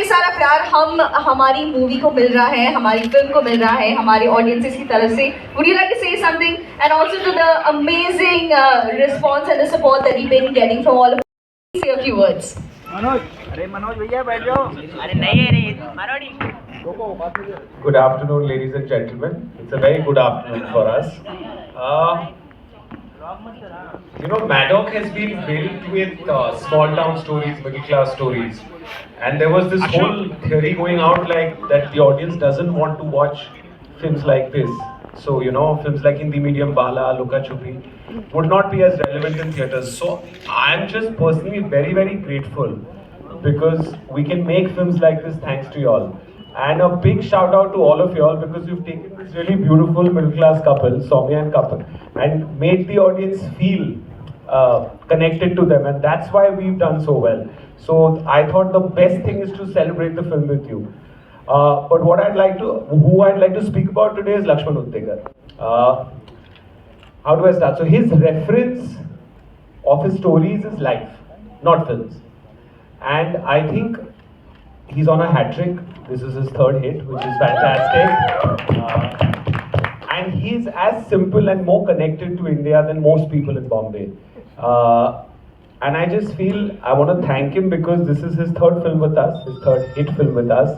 सारा प्यार हम हमारी मूवी को मिल रहा है, हमारी फिल्म को मिल रहा है, हमारे ऑडियंसेस की तरफ से. Would you like to say something? And also to the amazing response and the support that we've been getting from all of you. Say a few words. Manoj भैया बैठ जाओ. अरे नहीं है Manoj. Good afternoon, ladies and gentlemen. It's a very good afternoon for us. Maddock has been built with small town stories, middle class stories. And there was this whole theory going out like that the audience doesn't want to watch films like this. So, films like Hindi Medium, Bala, Luka Chupi would not be as relevant in theatres. So, I'm just personally very, very grateful because we can make films like this thanks to y'all. And a big shout out to all of y'all because you've taken this really beautiful middle class couple, Soumya and Kapil, and made the audience feel connected to them, and that's why we've done so well. So I thought the best thing is to celebrate the film with you. But who I'd like to speak about today is Lakshman Uttekar. How do I start? So his reference of his stories is life, not films. And I think he's on a hat trick. This is his third hit, which is fantastic. And he's as simple and more connected to India than most people in Bombay. And I just feel I want to thank him because this is his third film with us, his third hit film with us.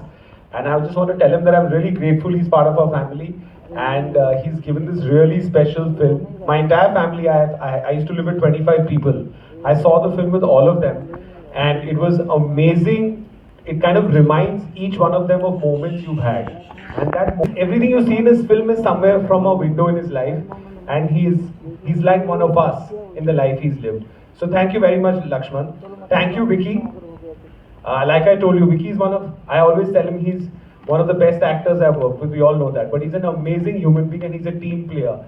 And I just want to tell him that I'm really grateful he's part of our family. And he's given this really special film. My entire family, I used to live with 25 people. I saw the film with all of them. And it was amazing. It kind of reminds each one of them of moments you've had. And everything you see in his film is somewhere from a window in his life. And he's like one of us in the life he's lived. So thank you very much, Lakshman. Thank you, Vicky. Like I told you, Vicky is I always tell him he's one of the best actors I've worked with. We all know that. But he's an amazing human being and he's a team player.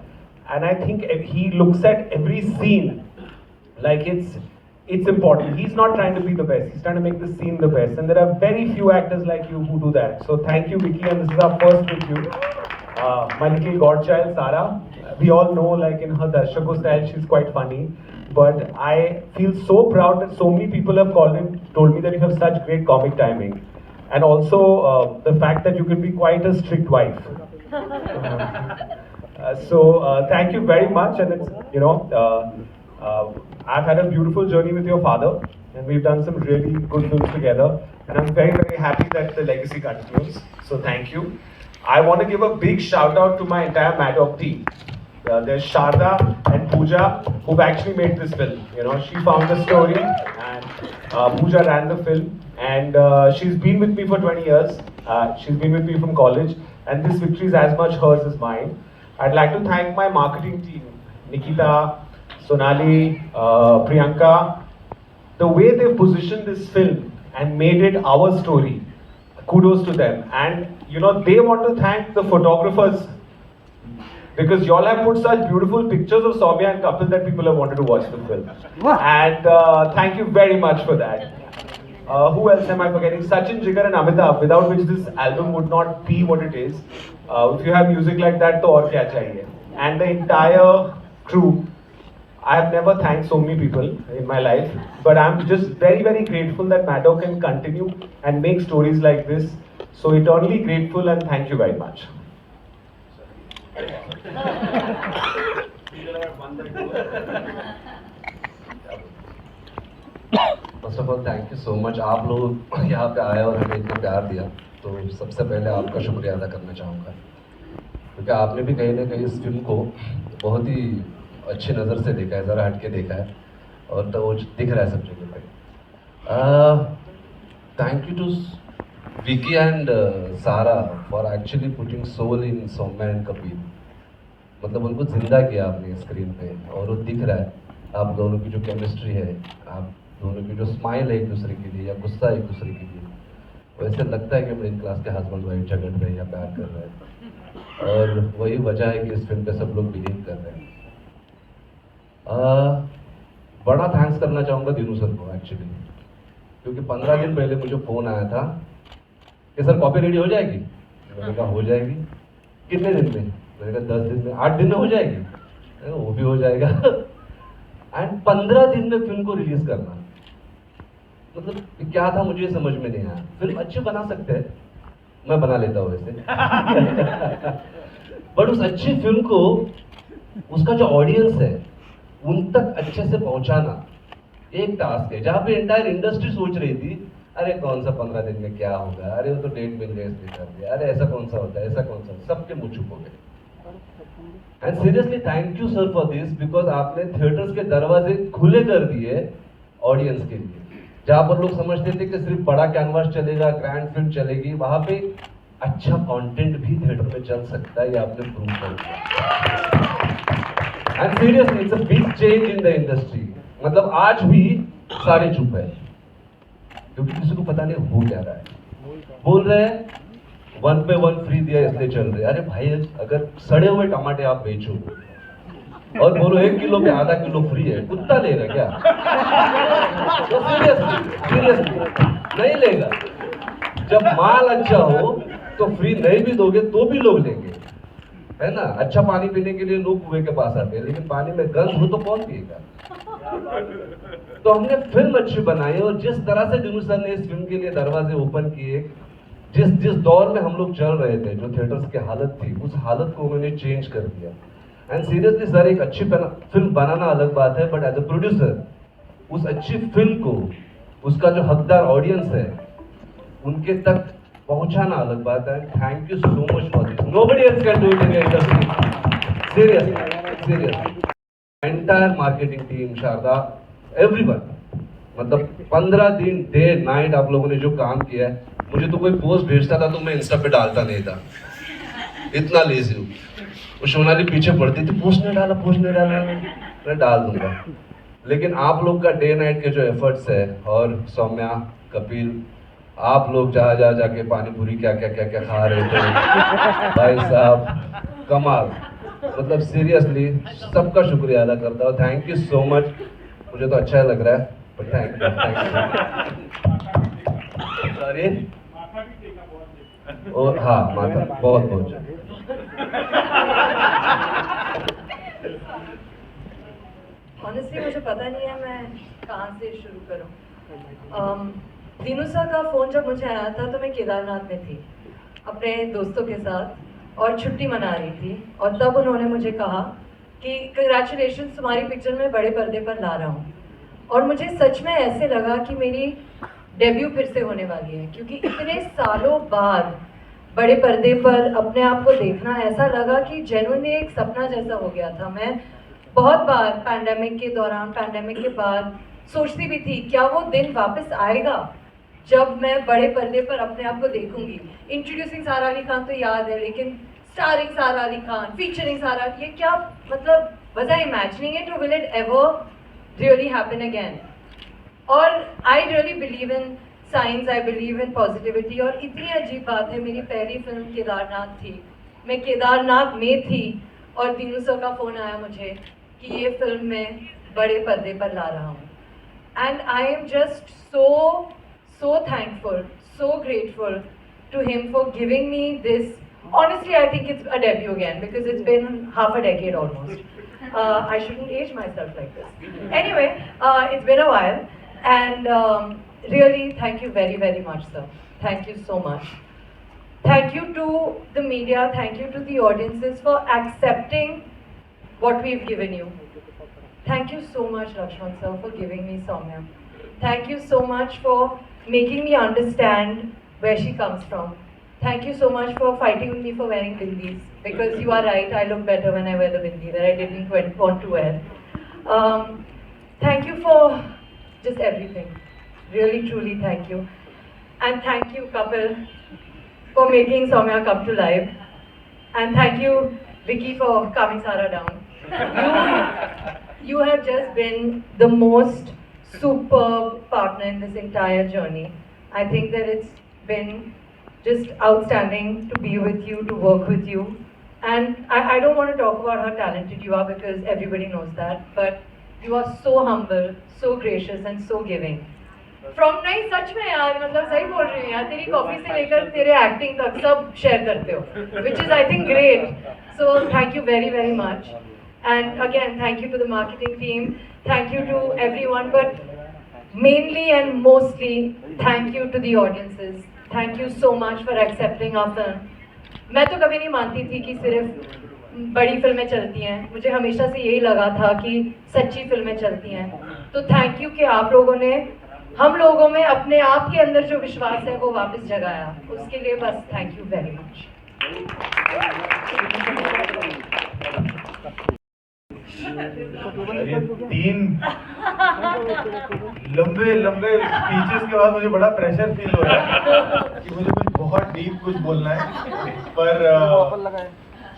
And I think he looks at every scene like it's important. He's not trying to be the best. He's trying to make the scene the best. And there are very few actors like you who do that. So thank you, Vicky. And this is our first with you. My little godchild, Sara. We all know, like in her Darshako style, she's quite funny. But I feel so proud that so many people have told me that you have such great comic timing. And also the fact that you can be quite a strict wife. So thank you very much. And it's, I've had a beautiful journey with your father, and we've done some really good films together. And I'm very, very happy that the legacy continues. So thank you. I want to give a big shout out to my entire Maddock team. There's Sharda and Pooja who've actually made this film. She found the story, and Pooja ran the film. And she's been with me for 20 years. She's been with me from college, and this victory is as much hers as mine. I'd like to thank my marketing team, Nikita, Sonali, Priyanka. The way they've positioned this film and made it our story, kudos to them. And they want to thank the photographers because y'all have put such beautiful pictures of Soumya and Kapil that people have wanted to watch the film. And thank you very much for that. Who else am I forgetting? Sachin, Jigar and Amitabh, without which this album would not be what it is. If you have music like that, to aur kya chahiye? And the entire crew. I have never thanked so many people in my life, but I'm just very, very grateful that Maddock can continue and make stories like this. So eternally grateful, and thank you very much. First of all thank you so much. आप लोग यहाँ पे आए और हमें इतना प्यार दिया, तो सबसे पहले आपका शुक्रिया अदा करना चाहूँगा, क्योंकि आपने भी कहीं ना कहीं इस फिल्म को बहुत ही अच्छी नज़र से देखा है, ज़रा हट के देखा है, और तो वो दिख रहा है सब जगह पे. Thank you to Vicky and Sara for actually putting soul in Saumya and Kapil. मतलब उनको ज़िंदा किया आपने स्क्रीन पे, और वो दिख रहा है. आप दोनों की जो केमिस्ट्री है, आप दोनों की जो स्माइल है एक दूसरे के लिए या गुस्सा एक दूसरे के लिए, वैसे लगता है कि मिडिल क्लास के हस्बैंड वाइफ झगड़ रहे हैं या प्यार कर रहे हैं. और वही वजह है कि इस फिल्म पे सब लोग बिलीव कर रहे हैं. बड़ा थैंक्स करना चाहूँगा दिनू सर को एक्चुअली, क्योंकि 15 दिन पहले मुझे फ़ोन आया था कि सर कॉपी रेडी हो जाएगी. मैंने कहा हो जाएगी. कितने दिन में? मैंने कहा 10 दिन में. 8 दिन में हो जाएगी. वो भी हो जाएगा. एंड 15 दिन में फिल्म को रिलीज करना, मतलब क्या था मुझे समझ में नहीं आया। फिल्म अच्छी बना सकते हैं, मैं बना लेता हूँ वैसे बट उस अच्छी फिल्म को उसका जो ऑडियंस है उन तक अच्छे से पहुंचाना एक टास्क है, जहां पे एंटायर इंडस्ट्री सोच रही थी अरे कौन सा 15 दिन में क्या होगा, अरे वो तो डेट मिल गया इसलिए कर दिया, अरे ऐसा कौन सा होता है, ऐसा कौन सा, सबके मुंह चुप हो गए। And seriously thank you sir for this, because आपने थिएटर्स के दरवाजे खुले कर दिए ऑडियंस के लिए। जहां पर लोग समझते थे कि सिर्फ बड़ा कैनवास चलेगा, ग्रैंड फिल्म चलेगी, वहां पे अच्छा कंटेंट भी थिएटर में चल सकता है, ये आपने प्रूव कर दिया। And seriously it's a big change in the industry. मतलब आज भी सारे चुप है क्योंकि किसी को पता नहीं हो क्या रहा है। बोल रहे हैं 1 पे 1 फ्री दिया इसलिए चल रहे। अरे भाई अगर सड़े हुए टमाटे आप बेचो और बोलो 1 किलो पे आधा किलो फ्री है, कुत्ता लेगा क्या? तो सीरियसली नहीं लेगा। जब माल अच्छा हो तो फ्री नहीं भी दोगे तो भी लोग लेंगे, है ना। अच्छा पानी पीने के लिए लोग कुएं के पास आते हैं, लेकिन पानी में गंध हो तो कौन पिएगा? तो हमने फिल्म अच्छी बनाई और जिस तरह से दिनू सर ने इस फिल्म के लिए दरवाजे ओपन किए, जिस दौर में हम लोग चल रहे थे, जो थिएटर्स की हालत थी, उस हालत को उन्होंने चेंज कर दिया। एंड सीरियसली सर, एक अच्छी फिल्म बनाना अलग बात है, बट एज अ प्रोड्यूसर उस अच्छी फिल्म को उसका जो हकदार ऑडियंस है उनके तक पहुंचाना अलग बात है। Thank you so much for this, nobody else can do it in the industry. Seriously entire marketing team, Sharda, everyone, मतलब 15 दिन डे नाइट आप लोगों ने जो काम किया है। मुझे तो कोई पोस्ट भेजता था तो मैं इंस्टा पे डालता नहीं था, इतना लेजी हूँ। वो सोनाली पीछे पड़ती थी, पोस्ट नहीं डाला, मैं डाल दूंगा। लेकिन आप लोग का डे नाइट के जो एफर्ट्स है, और सौम्या, कपिल, आप लोग जहाँ जाके पानी पूरी क्या खा रहे थे भाई साहब, कमाल। मतलब सीरियसली सबका शुक्रिया अदा करता हूँ। Thank you so much. मुझे तो अच्छा लग रहा है, पर थैंक यू। सॉरी, और हाँ, माता बहुत ऑनेस्टली मुझे पता नहीं है मैं कहाँ से शुरू करूँ। दीनू सर का फ़ोन जब मुझे आया था तो मैं केदारनाथ में थी अपने दोस्तों के साथ और छुट्टी मना रही थी, और तब उन्होंने मुझे कहा कि कंग्रेचुलेशंस, तुम्हारी पिक्चर में बड़े पर्दे पर ला रहा हूँ। और मुझे सच में ऐसे लगा कि मेरी डेब्यू फिर से होने वाली है, क्योंकि इतने सालों बाद बड़े पर्दे पर अपने आप को देखना, ऐसा लगा कि जेन्युइनली एक सपना जैसा हो गया था। मैं बहुत बार पैंडेमिक के दौरान, पैंडेमिक के बाद सोचती भी थी क्या वो दिन वापस आएगा जब मैं बड़े पर्दे पर अपने आप को देखूंगी। इंट्रोड्यूसिंग सारा अली खान तो याद है, लेकिन स्टारिंग सारा अली खान, फीचरिंग सारा, ये क्या मतलब, was I imagining it or will it ever really happen again? और I really believe in science, I believe in positivity। और इतनी अजीब बात है, मेरी पहली फिल्म केदारनाथ थी, मैं केदारनाथ में थी और दीनू सर का फ़ोन आया मुझे कि ये फिल्म मैं बड़े पर्दे पर ला रहा हूँ। And I am just so thankful, so grateful to him for giving me this. Honestly, I think it's a debut again because it's been half a decade almost. I shouldn't age myself like this. Anyway, it's been a while, and really thank you very, very much, sir. Thank you so much. Thank you to the media, thank you to the audiences for accepting what we've given you. Thank you so much, Lakshman sir, for giving me Soumya. Thank you so much for making me understand where she comes from. Thank you so much for fighting with me for wearing bindis, because you are right, I look better when I wear the bindi that I didn't want to wear. Thank you for just everything. Really, truly thank you. And thank you, Kapil, for making Soumya come to life. And thank you, Vicky, for calming Sara down. You have just been the most superb partner in this entire journey. I think that it's been just outstanding to be with you, to work with you. And I don't want to talk about how talented you are because everybody knows that, but you are so humble, so gracious and so giving. From नहीं सच में यार, मतलब सही बोल रही हूँ यार, तेरी कॉफी से लेकर तेरे एक्टिंग तक सब शेयर करते हो, which is I think great. So thank you very, very much. And again, thank you to the marketing team. Thank you to everyone. But Mainly and mostly, thank you to the audiences. Thank you so much for accepting our film. मैं तो कभी नहीं मानती थी कि सिर्फ बड़ी फिल्में चलती हैं, मुझे हमेशा से यही लगा था कि सच्ची फिल्में चलती हैं. तो थैंक यू कि आप लोगों ने हम लोगों में अपने आप के अंदर जो विश्वास है वो वापस जगाया. उसके लिए बस थैंक यू वेरी मच. ये 3 लंबे स्पीचेस के बाद मुझे बड़ा प्रेशर फील हो रहा है कि मुझे कुछ बहुत डीप कुछ बोलना है, पर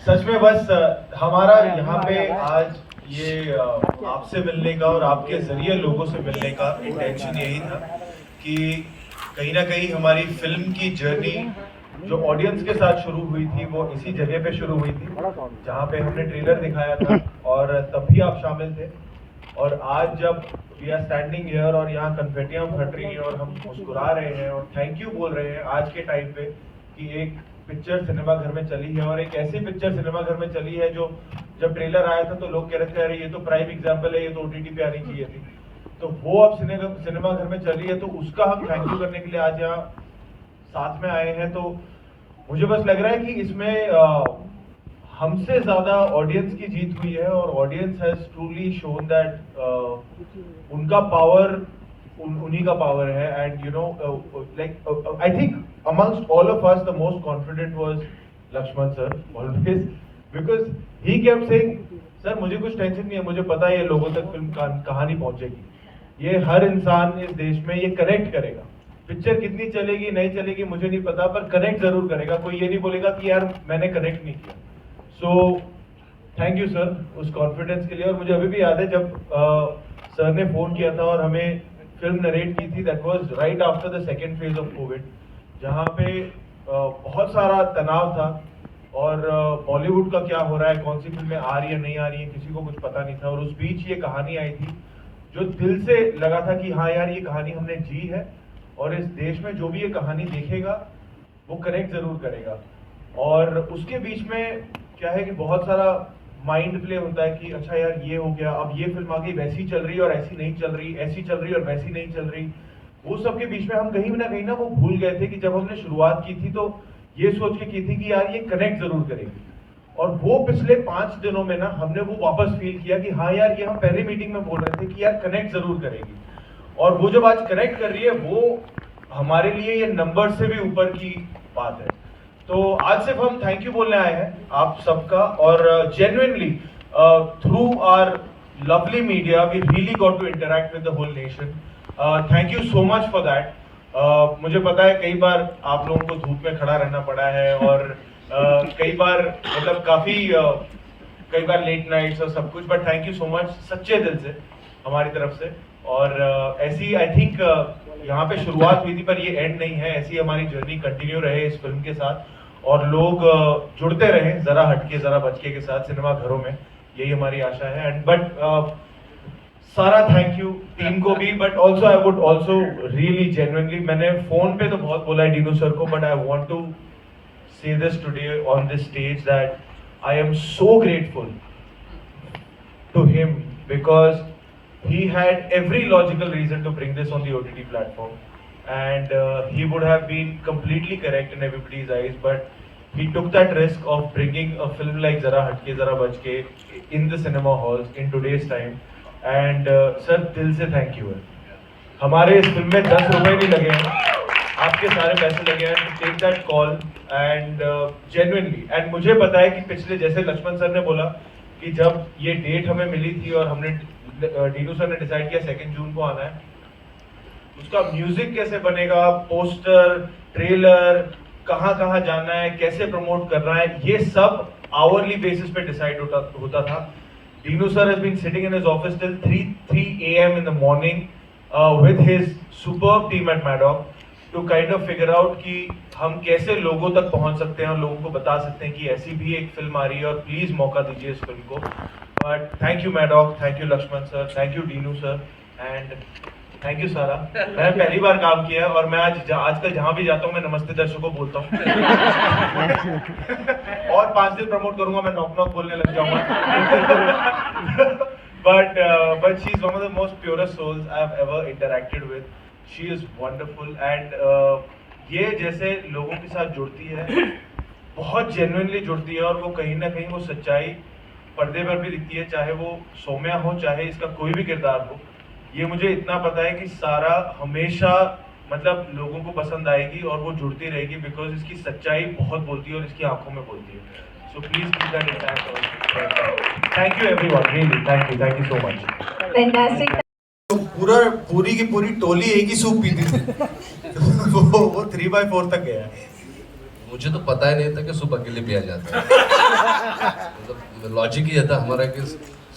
सच में बस हमारा यहाँ पे आज ये आपसे मिलने का और आपके जरिए लोगों से मिलने का इंटेंशन यही था कि कहीं ना कहीं हमारी फिल्म की जर्नी जो ऑडियंस के साथ शुरू हुई थी वो इसी जगह पे शुरू हुई थी जहाँ पे हमने ट्रेलर दिखाया था और तब भी आप शामिल थे. और आज जब वी आर स्टैंडिंग हियर और यहाँ कन्फेटियाँ फट रही हैं और हम मुस्कुरा रहे हैं और थैंक यू बोल रहे हैं आज के टाइम पे कि एक पिक्चर सिनेमा घर में चली है और एक ऐसी पिक्चर सिनेमा घर में चली है जो जब ट्रेलर आया था तो लोग कह रहे थे अरे ये तो प्राइम एग्जाम्पल है, ये तो OTT पे आनी चाहिए थी. तो वो अब सिनेमा घर में चली है तो उसका हम थैंक यू करने के लिए आज यहाँ साथ में आए हैं. तो मुझे बस लग रहा है कि इसमें हमसे ज्यादा ऑडियंस की जीत हुई है और audience has truly shown that उनका पावर उन्हीं का पावर है. And you know like I think amongst all of us the most confident was Laxman sir always, because he kept saying sir मुझे कुछ टेंशन नहीं है, मुझे पता है ये लोगों तक फिल्म कहानी पहुंचेगी, ये हर इंसान इस देश में ये कनेक्ट करेगा. पिक्चर कितनी चलेगी नहीं चलेगी मुझे नहीं पता, पर कनेक्ट जरूर करेगा. कोई ये नहीं बोलेगा कि यार मैंने कनेक्ट नहीं किया. सो थैंक यू सर उस कॉन्फिडेंस के लिए. और मुझे अभी भी याद है जब सर ने फोन किया था और हमें फिल्म नरेट की थी, that was right after the second phase of Covid, जहाँ पे बहुत सारा तनाव था और बॉलीवुड का क्या हो रहा है, कौन सी फिल्में आ रही है नहीं आ रही है, किसी को कुछ पता नहीं था. और उस बीच ये कहानी आई थी जो दिल से लगा था कि हाँ यार ये कहानी हमने जी है और इस देश में जो भी ये कहानी देखेगा वो कनेक्ट जरूर करेगा. और उसके बीच में क्या है कि बहुत सारा माइंड प्ले होता है कि अच्छा यार ये हो गया, अब ये फिल्म आ गई वैसी चल रही है और ऐसी नहीं चल रही, ऐसी चल रही और वैसी नहीं चल रही. वो सब के बीच में हम कहीं ना वो भूल गए थे कि जब हमने शुरुआत की थी तो ये सोच के की थी कि यार ये कनेक्ट जरूर करेगी. और वो पिछले 5 दिनों में ना हमने वो वापस फील किया कि हाँ यार ये हम पहली मीटिंग में बोल रहे थे कि यार कनेक्ट जरूर करेगी. और वो जब आज कनेक्ट कर रही है वो हमारे लिए ये नंबर से भी ऊपर की बात है. तो आज सिर्फ हम थैंक यू बोलने आए हैं आप सबका. और genuinely through our lovely media we really got to interact with the whole nation. Thank you so much for that. मुझे पता है कई बार आप लोगों को धूप में खड़ा रहना पड़ा है और कई बार मतलब कई बार लेट नाइट्स और सब कुछ, but thank you so much सच्चे दिल से हमारी तरफ से. और ऐसी आई थिंक यहाँ पे शुरुआत हुई थी पर ये एंड नहीं है. ऐसी हमारी जर्नी कंटिन्यू रहे इस फिल्म के साथ और लोग जुड़ते रहे जरा हटके जरा बचके के साथ सिनेमा घरों में, यही हमारी आशा है. एंड बट सारा थैंक यू टीम को भी, but also I would also really genuinely, मैंने फोन पे तो बहुत बोला है डीनू सर को, but I want to say this today on this stage that I am so grateful to him because he had every logical reason to bring this on the OTT platform and he would have been completely correct in everybody's eyes, but he took that risk of bringing a film like Zara Hatke Zara Bachke in the cinema halls in today's time. And sir दिल से thank you है. हमारे इस film में 10 रुपए नहीं लगे हैं, आपके सारे पैसे लगे हैं to take that call and genuinely. And मुझे पता है कि पिछले जैसे लक्ष्मण सर ने बोला कि जब ये डेट हमें मिली थी और हमने डीनू सर ने डिसाइड किया 2 जून को आना है, उसका म्यूजिक कैसे बनेगा, पोस्टर ट्रेलर कहाँ जाना है, कैसे प्रमोट करना है, ये सब आवरली बेसिस पे डिसाइड होता था. Dinu sir has been sitting in his office till 3 AM in the morning with his superb team at Maddock to kind of figure out कि हम कैसे लोगों तक पहुंच सकते हैं और लोगों को बता सकते हैं कि ऐसी भी एक फिल्म आ रही है और प्लीज मौका दीजिए इस फिल्म को. But thank you Maddock, thank you Laxman sir, thank you Dinu sir and thank you Sara. मैंने पहली बार काम किया है और मैं आजकल जहाँ भी जाता हूँ मैं नमस्ते दर्शकों बोलता हूँ. और 5 दिन प्रमोट करूंगा मैं नॉक नॉक बोलने लग जाऊंगा. but she's one of the most purest souls I've ever interacted with. She is wonderful and ये जैसे लोगों के साथ जुड़ती है, बहुत जेन्युइनली जुड़ती है और वो कहीं ना कहीं वो सच्चाई पर्दे पर भी दिखती है, चाहे वो सौम्या हो चाहे इसका कोई भी किरदार हो। ये मुझे इतना पता है कि सारा हमेशा मतलब लोगों को पसंद आएगी और वो जुड़ती रहेगी बिकॉज इसकी सच्चाई बहुत बोलती है और इसकी आंखों में बोलती है। So please keep that intact. Thank you everyone, really thank you so much. Fantastic. पूरी की पूरी टोली एक ही सूप पीती थी। वो 3/4 तक गया। मुझे तो पता ही नहीं था कि सूप अकेले पिया जाता है। मतलब लॉजिक ये था हमारा कि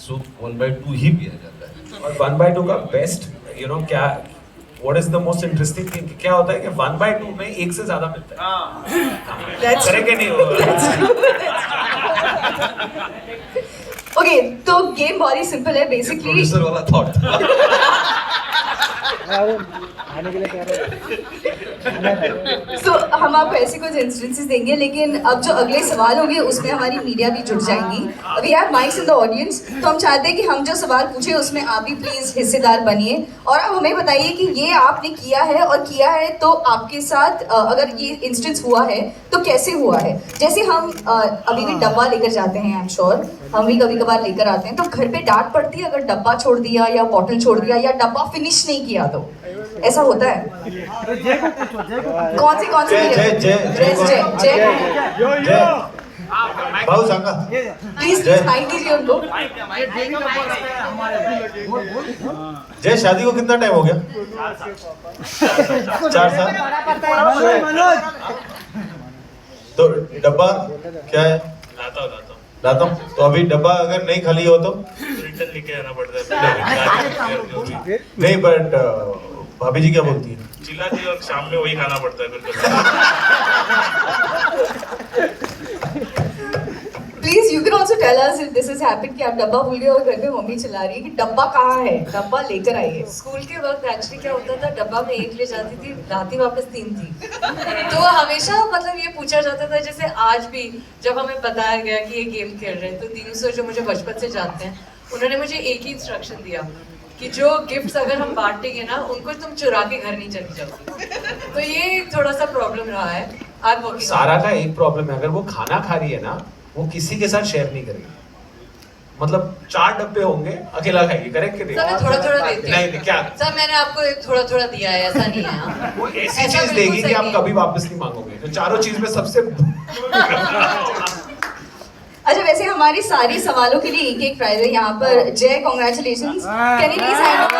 सूप 1/2 ही पिया जाता है। और 1/2 का बेस्ट क्या what is the most interesting thing क्या होता है कि 1/2 में एक से ज्यादा मिलता है। करेक्ट नहीं ओके, तो गेम बहुत ही सिंपल है बेसिकली। प्रोड्यूसर वाला थॉट। सो हम आपको ऐसे कुछ इंस्टेंसेस देंगे, लेकिन अब जो अगले सवाल होंगे उसमें हमारी मीडिया भी जुड़ जाएंगी। We have mics in the audience, तो हम चाहते हैं कि हम जो सवाल पूछे उसमें आप भी प्लीज हिस्सेदार बनिए और आप हमें बताइए कि ये आपने किया है और किया है तो आपके साथ अगर ये इंस्टेंस हुआ है तो कैसे हुआ है। जैसे हम अभी भी डब्बा लेकर जाते हैं, आई एम श्योर हम भी कभी कभार लेकर आते हैं, तो घर पे डांट पड़ती है अगर डब्बा छोड़ दिया या बॉटल छोड़ दिया या डब्बा फिनिश नहीं किया तो ऐसा होता है। कौन सी भाऊ सांगा प्लीज माइक दीजिए उनको। जय, शादी को कितना टाइम हो गया? 4 साल। तो डब्बा क्या है? लाता हूँ। तो अभी डब्बा अगर नहीं खाली हो तो रिटर्न लेके आना पड़ता है। नहीं, बट भाभी जी क्या बोलती है? चिल्ला जी, और शाम में वही खाना पड़ता है फिर। Please you can also tell us if this is happened कि आप डब्बा भूल गए और घर पे मम्मी चिल्ला रही है कि डब्बा कहाँ है, डब्बा लेकर आइए। स्कूल के वक्त एक्चुअली क्या होता था, डब्बा में 1 ले जाती थी, लाती वापस 3 थी। तो हमेशा मतलब ये पूछा जाता था, जैसे आज भी जब हमें बताया गया कि ये गेम खेल रहे हैं तो दीनू सर जो मुझे बचपन से जानते हैं उन्होंने मुझे एक ही इंस्ट्रक्शन दिया कि जो गिफ्ट्स अगर हम बांटेंगे ना उनको तुम चुरा के घर नहीं चली जाओ। तो ये थोड़ा सा प्रॉब्लम रहा है। आप सारा का एक प्रॉब्लम है, अगर वो खाना खा रही है ना वो किसी के साथ शेयर नहीं करेगी। मतलब 4 डब्बे होंगे, अकेला खाएगी। करेक्ट के सर मैं थोड़ा थोड़ा देती हूँ। नहीं क्या सर मैंने आपको थोड़ा थोड़ा दिया है, ऐसा नहीं है। वो ऐसी चीज देगी कि आप कभी वापस नहीं मांगोगे। तो चारों चीज में सबसे अच्छा, वैसे हमारी सारी सवालों के लिए एक प्राइज है यहाँ पर। जय, congratulations. Can you please hand over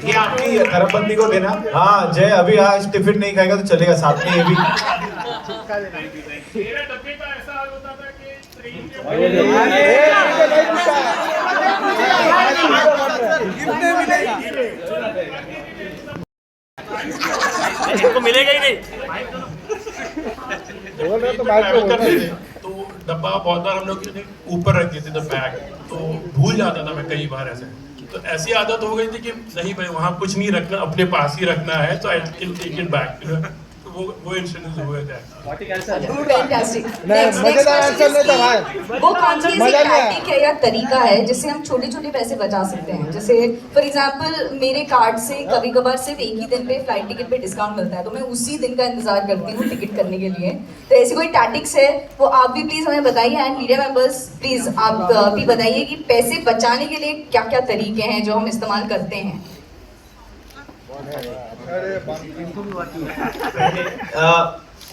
ये आपकी धर्मबंदी को देना। हाँ जय, अभी आज टिफिन नहीं खाएगा तो चलेगा, साथ में ये भी। मेरे डब्बे का ऐसा हाल होता था कि इनको मिलेगा ही नहीं। तो डब्बा बहुत बार हम लोग ऊपर रख देते थे बैग, तो भूल जाता था मैं कई बार ऐसे। तो ऐसी आदत हो गई थी कि नहीं भाई वहाँ कुछ नहीं रखना, अपने पास ही रखना है, तो I can take it back. तो वो इंसिडेंट हुए थे। फैंटास्टिक। वो कौन सी ऐसी टैक्टिक है या तरीका है जिससे हम छोटे छोटे पैसे बचा सकते हैं? जैसे फॉर एग्जांपल मेरे कार्ड से कभी कभार सिर्फ एक ही दिन पे फ्लाइट टिकट पे डिस्काउंट मिलता है, तो मैं उसी दिन का इंतजार करती हूँ टिकट करने के लिए। तो ऐसी कोई टैक्टिक्स है वो आप भी प्लीज हमें बताइए। एंड मीडिया मेंबर्स प्लीज आप भी बताइए कि पैसे बचाने के लिए क्या क्या तरीके हैं जो हम इस्तेमाल करते हैं।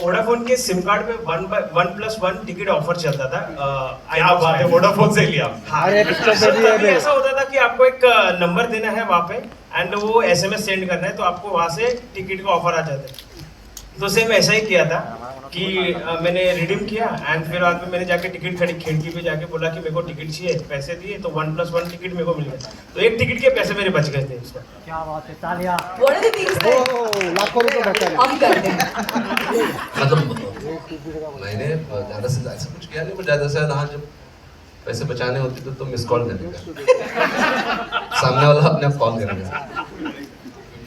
वोडाफोन के सिम कार्ड पे 1+1 टिकट ऑफर चलता था। क्या बात है, वोडाफोन से लिया। ऐसा होता था कि आपको एक नंबर देना है वहाँ पे एंड वो SMS सेंड करना है, तो आपको वहाँ से टिकट का ऑफर आ जाता है। तो सेम ऐसा ही किया था कि मैंने रिडीम किया एंड फिर बाद में मैंने जाके टिकट खिड़की पे जाके बोला कि मेरे को टिकट चाहिए, पैसे दिए तो 1+1 टिकट मेरे को मिल गया। तो एक टिकट के पैसे मेरे बच गए थे उसका। क्या बात है, तालियां। What are the things that लाखों रुपए बचा हम करते हैं? मतलब मैंने ज़्यादा से ऐसा कुछ किया नहीं, पर ज़्यादा से ज़्यादा जब पैसे बचाने होते थे तो मिस कॉल देने का, सामने वाला अपने आप कॉल करेगा।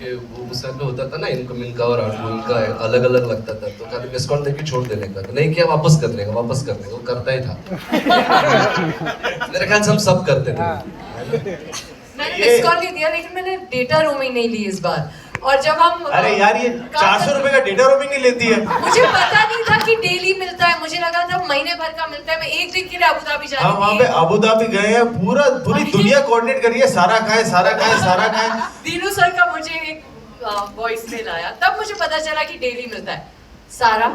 कि वो उस टाइम पे होता था ना इनकमिंग का और आउटगोइंग का अलग अलग लगता था, तो खाली मिस कॉल देके छोड़ देने का, तो नहीं किया वापस कर लेगा, वो करता ही था। मेरे ख्याल से हम सब करते थे। मैंने मिस कॉल नहीं दिया, लेकिन मैंने डेटा रोमिंग नहीं ली इस बार। और जब हम अरे यार ये 400 रुपए का डेटा रोमिंग नहीं लेती है। मुझे पता नहीं था कि डेली मिलता है, मुझे लगा था महीने भर का मिलता है। मैं एक दिन के लिए अबू धाबी जा रही थी। हम वहाँ पे अबू धाबी गए हैं, पूरी दुनिया कोऑर्डिनेट करी है, सारा खाए। दीनू सर का मुझे एक वॉइस मेल आया, तब मुझे पता चला कि डेली मिलता है। सारा,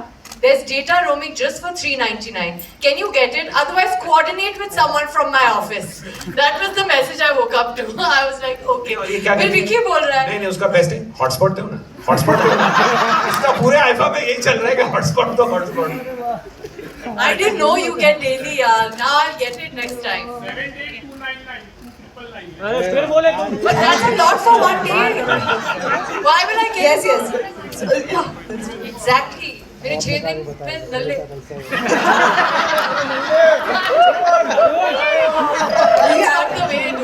there's data roaming just for $3.99. Can you get it? Otherwise, coordinate with someone from my office. That was the message I woke up to. I was like, okay. फिर विकी बोल रहा है। नहीं उसका बेस्ट है हॉटस्पॉट दो ना, हॉटस्पॉट दो। इसका पूरे आईफा में यही चल रहा है कि हॉटस्पॉट दो, hotspot. I didn't know you get daily, yaar. Now I'll get it next time. फिर बोले But that's a lot for one day. Why will I get Yes, it? yes. Exactly. मेरे 6 दिन में नल्ले।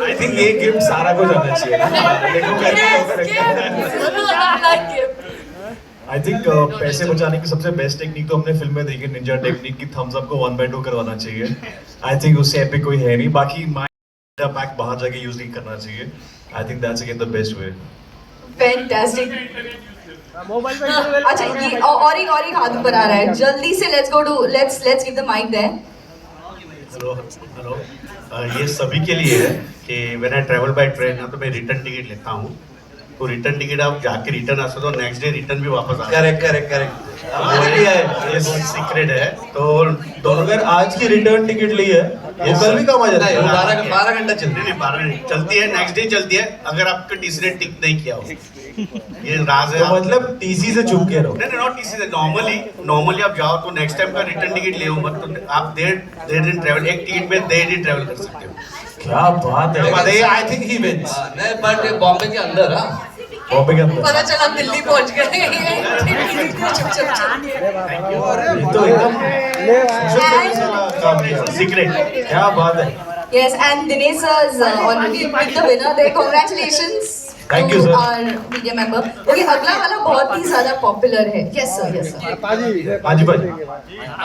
आई थिंक ये gift सारा को जाना चाहिए। आई थिंक पैसे बचाने की सबसे बेस्ट टेक्निक तो हमने फिल्म में देखी, निंजा टेक्निक की, थम्स अप को 1/2 करवाना चाहिए। आई थिंक उससे एपिक कोई है नहीं। बाकी माइंड पैक बाहर जाके यूज नहीं करना चाहिए। I think that's again the best way. Fantastic. Mobile पे अच्छा ये और एक हाथ ऊपर आ रहा है, जल्दी से let's give the mic there. Hello ये सभी के लिए है कि when I travel by train ना तो मैं रिटर्न टिकट लेता हूँ, तो रिटर्न टिकट आप जाके रिटर्न आ सकते हो, नेक्स्ट डे रिटर्न भी वापस आ करेक्ट ये सीक्रेट है। तो अगर आज की रिटर्न टिकट ली है वो कल भी काम आ जाता है। 12 घंटा चलती है, 12 घंटा चलती है, नेक्स्ट डे चलती है अगर आपका टीसी ने टिक नहीं किया हो। ये राज है। तो मतलब टीसी से चुप के रहो। नहीं नॉट टीसी से, नॉर्मली आप जाओ तो नेक्स्ट टाइम का रिटर्न टिकट ले मत, तो आप देर दिन ट्रैवल, एक टिकट में देर दिन ट्रैवल कर सकते हो। क्या बात है, आई थिंक ही विंस। नहीं बट बॉम्बे के अंदर बॉम्बे के अंदर पता चला दिल्ली पहुंच गए। तो एकदम सीक्रेट। क्या बात है। Yes, and Dinesh sir's already picked the winner there. Congratulations. Thank you, to sir. our media member. Okay, अगला वाला बहुत ही ज़्यादा popular है. Yes sir, yes sir. हाँ जी भाई।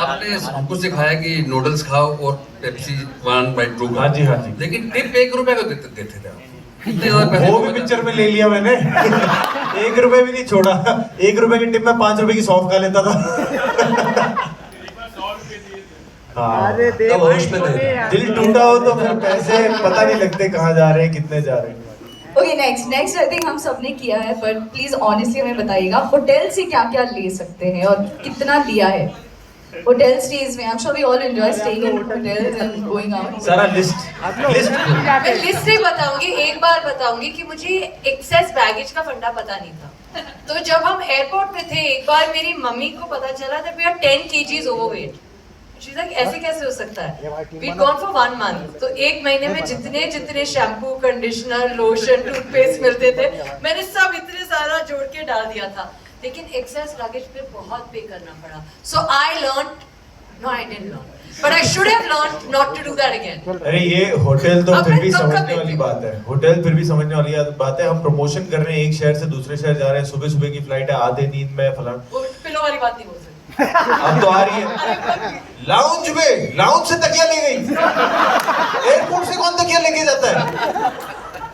आपने हमको सिखाया कि नूडल्स खाओ और पेप्सी 1/2 हाँ जी हाँ जी। लेकिन टिप 1 रुपए को देते थे आप। कितने और पैसे वो भी पिक्चर में ले लिया मैंने। 1 रुपए भी नहीं छोड़ा। 1 रुपए की टिप में 5 रुपए की सौंफ खा लेता था। हाँ, तब होश में नहीं था। दिल टूटा हो तो फिर पैसे पता नहीं लगते कहाँ जा रहे हैं, कितने जा रहे हैं। Okay, next I think हम सबने किया है, but please honestly हमें बताइएगा होटल से क्या ले सकते हैं और कितना लिया है होटल स्टेज में. I'm sure we all enjoy staying in hotels and going out. सारा लिस्ट मैं लिस्ट नहीं बताऊंगी, एक बार बताऊंगी कि मुझे एक्सेस बैगेज का फंडा पता नहीं था. तो जब हम एयरपोर्ट में थे एक बार मेरी मम्मी को पता चला that we are 10 kgs overweight. She's like ऐसे कैसे हो सकता है? We'd gone for 1 month. तो 1 महीने में जितने शैम्पू, कंडीशनर, लोशन, टूथपेस्ट मिलते थे मैंने सब इतने सारा जोड़ के डाल दिया था. लेकिन एक्सेस लगेज पे बहुत पे करना पड़ा. So I learned, no I didn't learn, but I should have learned not to do that again. अरे ये होटल तो फिर भी कब समझने वाली बात है। होटल फिर भी समझने वाली बात है। हम प्रमोशन कर रहे हैं, एक शहर से दूसरे शहर जा रहे हैं, सुबह की फ्लाइट है, आधे नींद में फलाना। वो पिलो वाली बात नहीं बोल सकती. अब तो आ रही है लाउंज से तकिया ले गई। एयरपोर्ट से कौन तकिया लेके जाता है?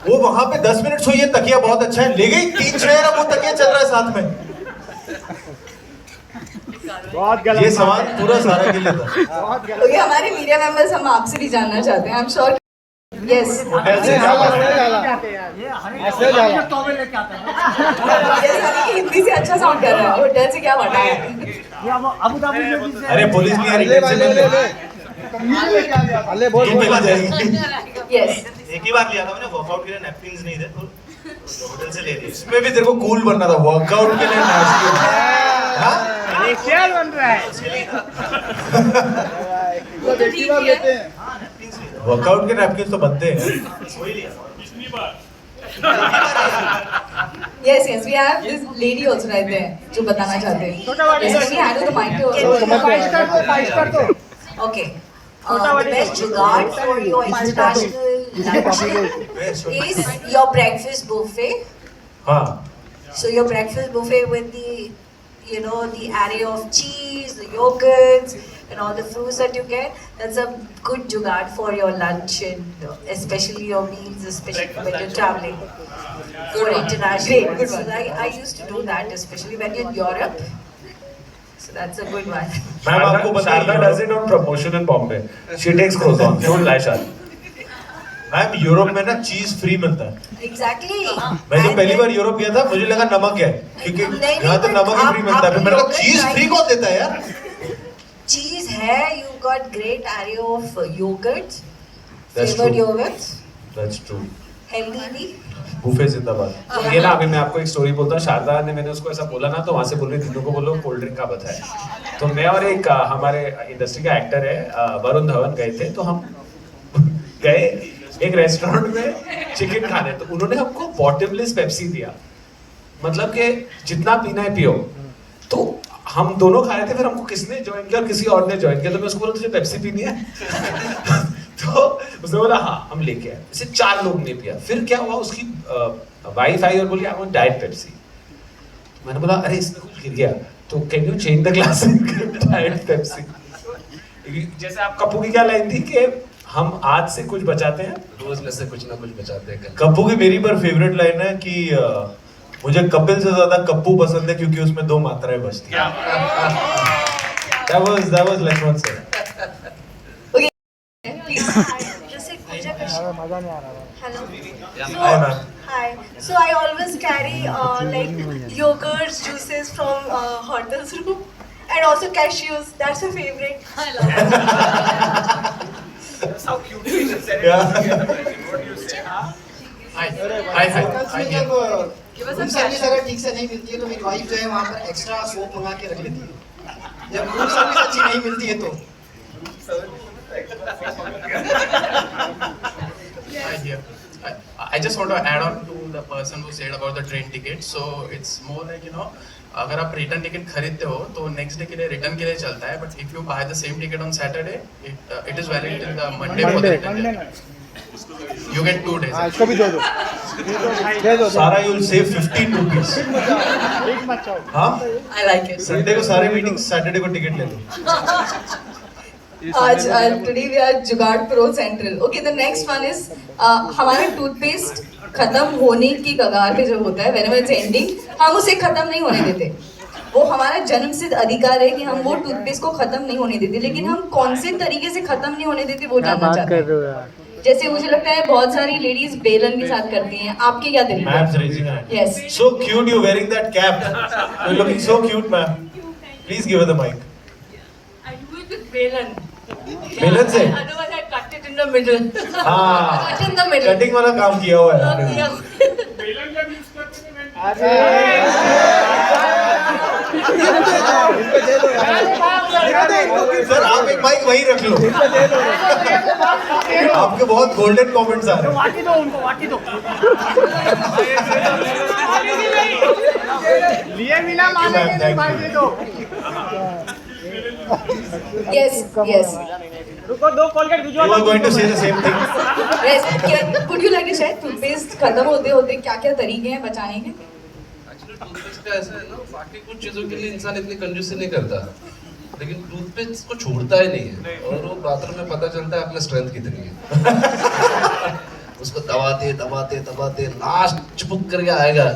वो वहां पे 10 मिनट सोई है, तकिया बहुत अच्छा है, ले गई 3 शहर, अब वो तकिया चल रहा है साथ में। बहुत गलत। ये सवाल पूरा सारा के लिए था। Okay, हमारे मीडिया मेंबर्स हम आपसे भी जानना चाहते हैं. I'm sure. Yes. होटल से ऐसे जाला टॉवेल लेके आते हैं। Yes, अभी हिंदी से अच्छा साउंड कर रहा है. होटल से क्या हटा है? ये अबू धाबी में भी से- अरे पुलिस नहीं आ रही, ले अल्ले बहुत मिल जाएगी। Yes. एक ही बार लिया था मैंने, वर्कआउट के लिए नैपकिंस नहीं थे तो होटल से ले लिए। इसमें भी तेरे को कूल बनना था, वर्कआउट के लिए नैपकिन। हाँ? ये क्या बन रहा है? वो तो ठीक ही है. वर्कआउट के नैपकिन तो बनते हैं। वही लिया। Yes, we have this lady also right there जो बताना चाहते हैं. Yes, can we handle the mic to her? 5 कर दो। Okay. The best jugaad for your international lunch is your breakfast buffet. हाँ So your breakfast buffet with the, you know, the array of cheese, the yogurts, and all the fruits that you get, that's a good jugaad for your lunch and especially your meals, especially when you're traveling for international ones. So I used to do that, especially when you're in Europe. So that's a good one. Ma'am आपको पता है does it on promotion in Bombay. She takes croissant. Don't lie, Shad. Ma'am Europe में ना चीज free मिलता है. Exactly. मैं जब पहली बार यूरोप गया था मुझे लगा नमक है क्योंकि यहाँ तो नमक ही फ्री मिलता है. फिर मैंने कहा चीज फ्री कौन देता है यार? Cheese है, you got great array of yogurts, flavored yogurts, That's true. healthy भी. बुफे जिंदाबाद. ये ना अभी मैं आपको एक स्टोरी बोलता हूँ. शारदा ने मैंने उसको ऐसा बोला ना तो वहाँ से बोल रही तीनों को बोलो कोल्ड ड्रिंक का बताया. तो मैं और एक हमारे इंडस्ट्री का एक्टर है वरुण धवन गए थे. तो हम गए एक रेस्टोरेंट में चिकन खाने. तो उन्होंने हमको बॉटमलेस पेप्सी दिया. मतलब कि जितना पीना है पियो. तो हम दोनों खा रहे थे. फिर हमको किसने ज्वाइन किया और किसी और ने ज्वाइन किया. तो मैं उसको बोला तुझे पेप्सी पीनी है? तो उसने बोला हाँ हम लेके आए. इसे 4 लोग ने पिया. फिर क्या हुआ उसकी वाइफ आई और बोली आई वांट डाइट पेप्सी. मैंने बोला अरे इसमें कुछ गिर गया. तो can you change the glass diet Pepsi. जैसे आप कपूर की क्या लाइन थी कि हम आज से कुछ बचाते हैं रोज में से कुछ ना कुछ बचाते हैं. कप्पू की मेरी पर फेवरेट लाइन है कि मुझे कपिल से ज्यादा कप्पू पसंद है क्योंकि उसमें 2 मात्राएं बचती हैं. That was Lakshman sir. Just एक पूजा question. Hello. Hi ma'am. Hi. So I always carry like yogurts, juices from hotel's room, and also cashews. That's my favorite. I love it. That's how cute it is. Yeah. What do you say? Hi. Room service अगर ठीक से नहीं मिलती है तो मेरी wife जो है वहाँ पर एक्स्ट्रा सोप मंगा के रख लेती है. जब रूम सर्विस अच्छी नहीं मिलती है तो I just want to add on to the person who said about the train ticket. So it's more like अगर आप रिटर्न टिकट खरीदते हो तो नेक्स्ट डे के लिए रिटर्न के लिए चलता है. But if you by the same ticket on Saturday it is valid till the Monday for the return. You get 2 days. इसको भी दे दो. सारा you will save 15 rupees. हाँ? I like it. संडे को सारे मीटिंग्स सैटरडे को ticket ले लो. आज today we are जुगाड़ pro central. Okay, the next one is हमारा टूथपेस्ट खत्म होने की कगार पे जब होता है whenever it's ending, हम उसे खत्म नहीं होने देते. वो हमारा जन्मसिद्ध अधिकार है कि हम वो टूथपेस्ट को खत्म नहीं होने देते. लेकिन हम कौन से तरीके से खत्म नहीं होने देते वो जानना चाहते हैं. जैसे मुझे लगता है बहुत सारी लेडीज बेलन के साथ करती हैं. आपके क्या तरीके? Ma'am's raising her hand. Yes. So cute you wearing that cap. You're looking so cute, ma'am. Please give her the mic. I do it with belan. बेलन से? Otherwise I cut it in the middle. हाँ. Cut in the middle. Cutting वाला काम किया हुआ है आपने. Sir आप एक माइक वहीं रख लो. आपके बहुत गोल्डन कमेंट्स आ रहे हैं. वाटी दो उनको, वाटी दो. लिए बिना मानेंगे नहीं भाई, दे दो. Yes. रुको 2 कोलगेट भिजवा. You are going to say the same thing. Yes. Would you like to share toothpaste खत्म होते क्या क्या तरीके हैं बचाने के? एक्चुअली टूथपेस्ट का ऐसा है ना, बाकी कुछ चीज़ों के लिए इंसान इतनी कंजूसी नहीं करता, लेकिन टूथपेस्ट को छोड़ता ही नहीं है. और वो बाथरूम में पता चलता है अपना स्ट्रेंथ कितनी है. उसको दबाते लास्ट चिपक करके आएगा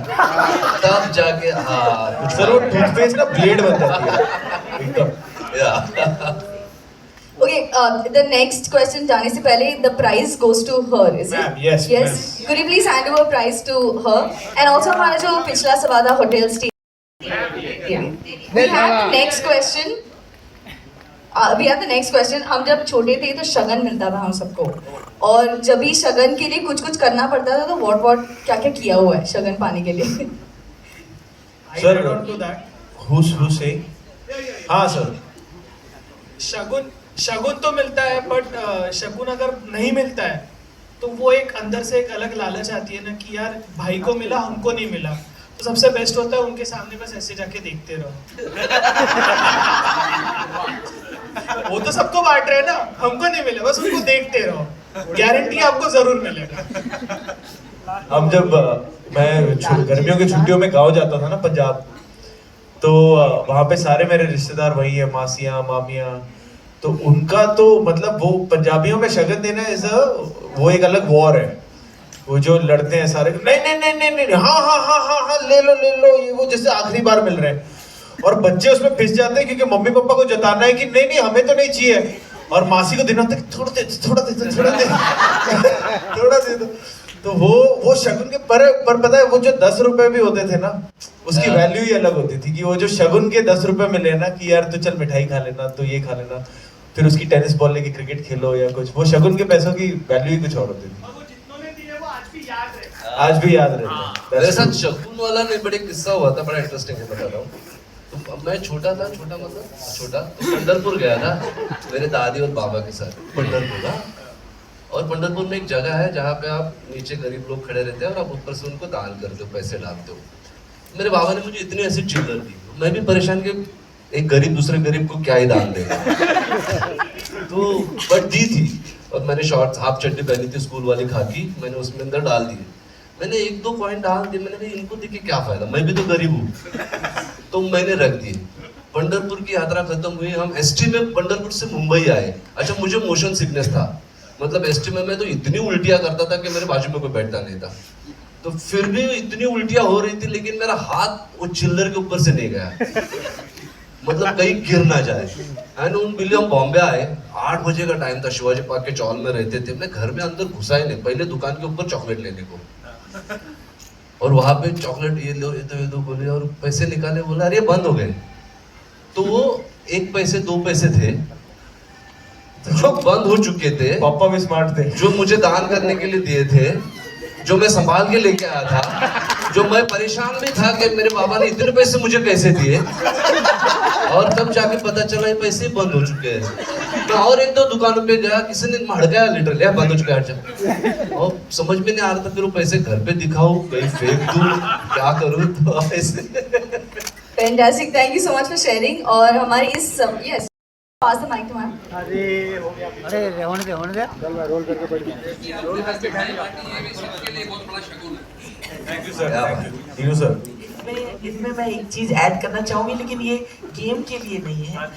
तब जाके हाँ. सर वो टूथपेस्ट ना ब्लेड बन जाती है एकदम. Okay, the next question जाने से पहले the prize goes to her, is it? Ma'am, yes. Could you please hand over prize to her? And also हमारा जो पिछला सवाल था hotel stay. Yeah. We have the next question. We have the next question. हम जब छोटे थे तो शगन मिलता था हम सबको. और जब भी शगन के लिए कुछ करना पड़ता था तो what क्या किया हुआ है शगन पाने के लिए? Sir, to that. Who's saying? हाँ sir. शगुन तो मिलता है बट शगुन अगर नहीं मिलता है तो वो एक अंदर से एक अलग लालच आती है ना कि यार भाई को मिला हमको नहीं मिला. तो सबसे बेस्ट होता है उनके सामने बस ऐसे जाके देखते रहो. वो तो सबको बांट रहे हैं ना, हमको नहीं मिला, बस उनको देखते रहो. गारंटी आपको जरूर मिलेगा. हम जब मैं गर्मियों की छुट्टियों में गाँव जाता था ना पंजाब, तो वहाँ पे सारे मेरे रिश्तेदार वही है, मासियाँ मामियाँ, तो उनका तो मतलब वो पंजाबियों में शगन देना वो एक अलग वॉर है। वो जो लड़ते हैं सारे, नहीं नहीं नहीं नहीं नहीं, हाँ हाँ हाँ हाँ हाँ ले लो ये वो जैसे आखिरी बार मिल रहे हैं। और बच्चे उसमें पिस जाते हैं क्योंकि मम्मी पापा को जताना है कि नहीं नहीं हमें तो नहीं चाहिए, और मासी को दिनों तक थोड़ा दे थोड़ा दे दो। तो वो शगुन के पर पता है वो जो 10 रुपए भी होते थे ना, उसकी वैल्यू ही अलग होती थी। कि वो जो शगुन के 10 रुपए मिले ना कि यार तू चल मिठाई खा लेना, तो ये खा लेना, फिर उसकी टेनिस बॉल लेके क्रिकेट खेलो या कुछ, वो शगुन के पैसों की वैल्यू ही कुछ और होती थी। आज भी याद रहता है। मेरे साथ शगुन वाला नहीं, बड़े किस्सा हुआ था, बड़ा इंटरेस्टिंग है, बता रहा हूँ। तो मैं छोटा तो पंढरपुर गया था मेरे दादी और बाबा के साथ, पंढरपुर का। और पंढरपुर में एक जगह है जहाँ पे आप नीचे गरीब लोग खड़े रहते हैं और आप ऊपर से उनको दान करते हो, पैसे डालते हो। मेरे बाबा ने मुझे इतनी ऐसी चिल्लर दी, मैं भी परेशान कि एक गरीब दूसरे गरीब को क्या ही दान देगा। तो बट दी थी, और मैंने शॉर्ट्स हाफ चड्डी पहनी थी स्कूल वाली खाकी, मैंने उसमें अंदर डाल दिए। मैंने 1-2 कॉइन डाल दिए, मैंने कहा इनको देख के क्या फायदा, मैं भी तो गरीब हूँ। तो मैंने रख दिए। पंढरपुर की यात्रा खत्म हुई, हम एसटी में पंढरपुर से मुंबई आए। अच्छा, मुझे मोशन सिकनेस था, मतलब एसटी में मैं तो इतनी उल्टियाँ करता था कि मेरे बाजू में कोई बैठता नहीं था। तो फिर भी इतनी उल्टियाँ हो रही थी, लेकिन मेरा हाथ वो चिल्लर के ऊपर से नहीं गया, मतलब कहीं गिर ना जाए। एंड उन बिल्ली हम बॉम्बे आए, 8 बजे का टाइम था, शिवाजी पार्क के चौल में रहते थे। मैं घर में अंदर घुसा ही नहीं, पहले दुकान के ऊपर चॉकलेट लेने को, और वहां पे चॉकलेट ये दो बोले, और पैसे निकाले, बोला अरे बंद हो गए। तो वो 1 पैसे 2 पैसे थे जो बंद हो चुके थे। पापा भी स्मार्ट थे, जो मुझे दान करने के लिए दिए थे, जो मैं संभाल के लेके आया था, जो मैं परेशान भी था कि मेरे बाबा ने इतने पैसे मुझे कैसे दिए, और तब जाके पता चला ये पैसे बंद हो चुके हैं। मैं और 1-2 दुकानों पे गया, किसी ने हड़काया लिटरली, बंद हो चुका है। और समझ में नहीं आ रहा था फिर वो पैसे घर पे दिखाऊं, कहीं फेंक दूं, क्या करूं। तो ऐसे fantastic, thank you so much for sharing. और हमारी इस yes pass the mic to ma'am. अरे होने दे चल मैं रोल करके बैठ गया। Thank you sir. इसमें मैं एक चीज ऐड करना चाहूंगी, लेकिन ये गेम के लिए नहीं है।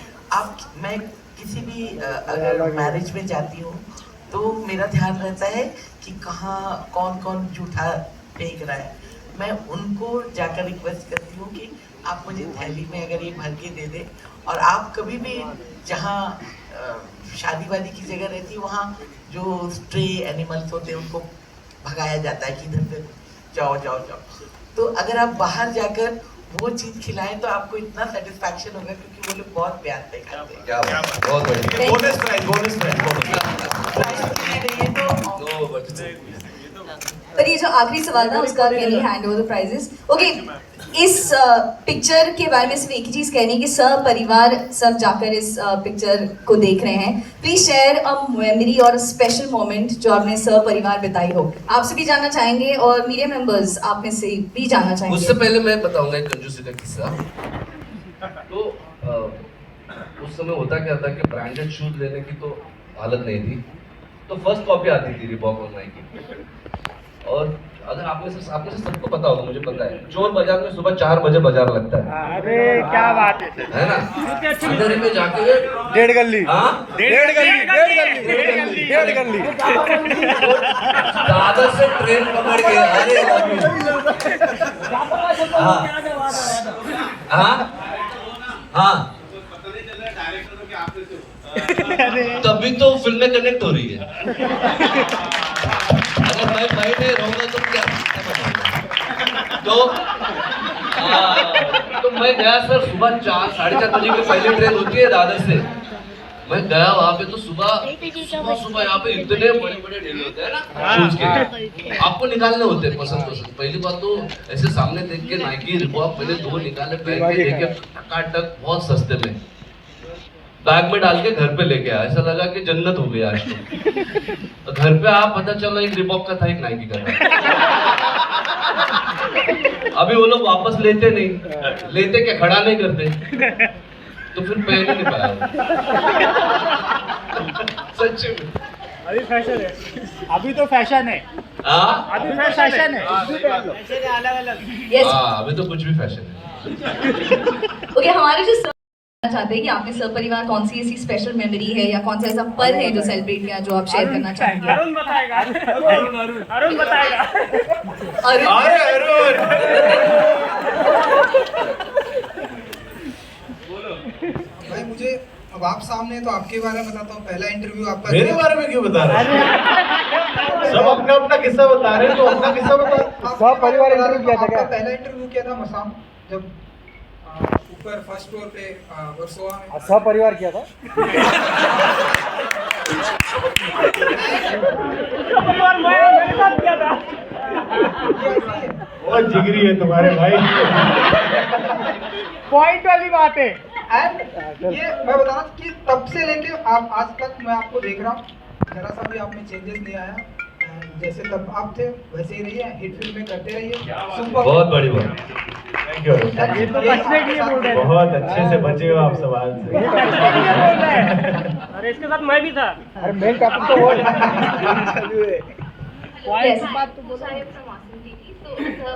मैं किसी भी अगर मैरिज में जाती हूँ तो मेरा ध्यान रहता है कि कहाँ कौन जूठा फेंक रहा है। मैं उनको जाकर रिक्वेस्ट करती हूँ कि आप मुझे थैली में अगर ये भर के दे दे। और आप कभी भी जहाँ शादी वादी की जगह रहती है, वहाँ जो स्ट्रे एनिमल्स होते हैं उनको भगाया जाता है कि इधर से जाओ। तो अगर आप बाहर जाकर वो चीज खिलाएं तो आपको इतना सेटिस्फैक्शन होगा, क्योंकि वो लोग बहुत प्यार से खाते हैं। क्या बात, बहुत बढ़िया। बोनस प्राइज पर ये जो आखिरी सवाल था उसका can you hand over the prizes? Okay, इस पिक्चर के बारे में सिर्फ एक ही चीज कहनी है कि सब परिवार सब जाकर इस पिक्चर को देख रहे हैं। प्लीज शेयर अ मेमोरी और स्पेशल मोमेंट जो आपने सब परिवार बिताई हो। आपसे भी जानना चाहेंगे और मीडिया मेंबर्स आप में से भी जानना चाहेंगे। उससे पहले मैं बताऊंगा एक कंजूसी का किस्सा। तो उस समय होता क्या था कि ब्रांडेड शूज लेने की तो हालत नहीं थी, तो फर्स्ट कॉपी आती थी रिबॉक और नाइकी। और अगर आप में से सबको पता होगा, मुझे पता है, चोर बाजार में सुबह 4 बजे बाजार लगता है। अरे क्या बात है ना? अंदर में जाके 1.5 गली, हाँ 1.5 गली दादर से ट्रेन पकड़ के, अरे हाँ तभी तो फिल्में कनेक्ट हो रही है। अगर मैं नहीं रहूंगा तो क्या? तो मैं गया सर, सुबह 4-4:30 बजे की पहली ट्रेन होती है दादर से। मैं गया वहाँ पे, तो सुबह यहाँ पे इतने बड़े ढेले होते हैं ना शूज के, आपको निकालने होते हैं पसंद। पहली बात तो ऐसे सामने देख के नाइकी रिबॉक पहले 2 निकाले, बैग में देखे टकाटक बहुत सस्ते में, बैग में डाल के घर पे लेके आया। ऐसा लगा कि जन्नत हो गई आज तो। घर पे आप पता चला एक रिबॉक का था, एक नाइकी का था। अभी वो लोग वापस लेते नहीं, लेते क्या खड़ा नहीं करते, तो फिर पहन नहीं पाया। सच में अभी फैशन है, अभी तो फैशन है। अभी फैशन है अलग अलग। अभी तो कुछ भी फैशन है। ओके, हमारे जो सर चाहते हैं कि आपने सर परिवार कौन सी ऐसी स्पेशल मेमोरी है या कौन सा ऐसा पल है जो सेलिब्रेट किया जो आप शेयर करना चाहेंगे? अरुण बताएगा। अरुण बताएगा। अरुण भाई मुझे अब आप सामने तो आपके बारे में बताता हूँ। पहला इंटरव्यू आपका मेरे बारे में क्यों बता रहे हैं? सब अपना अपना किस्सा बता रहे हैं, तो अपना किस्सा बता। सब परिवार इंटरव्यू किया था क्या? पहला इंटरव्यू किया था मसाम, जब ऊपर फर्स्ट फ्लोर पे वर्सोवा में। सब परिवार किया था। परिवार मेरे साथ किया था। बहुत जिगरी है तुम्हारे भाई। पॉइंट वाली बात है। एंड ये मैं बता रहा हूँ कि तब से लेके आप आज तक मैं आपको देख रहा हूँ, जरा सा भी आप में चेंजेस नहीं आया। जैसे तब आप थे वैसे ही रहिए, हिट फिल्में करते रहिए। बहुत बड़ी बात। Thank you. ये तो बचने के लिए बोल रहे हैं। बहुत अच्छे से बचे हो आप सवाल से। अरे इसके साथ मैं भी था। अरे मेन टॉपिक तो वो है। बात तो बोला है।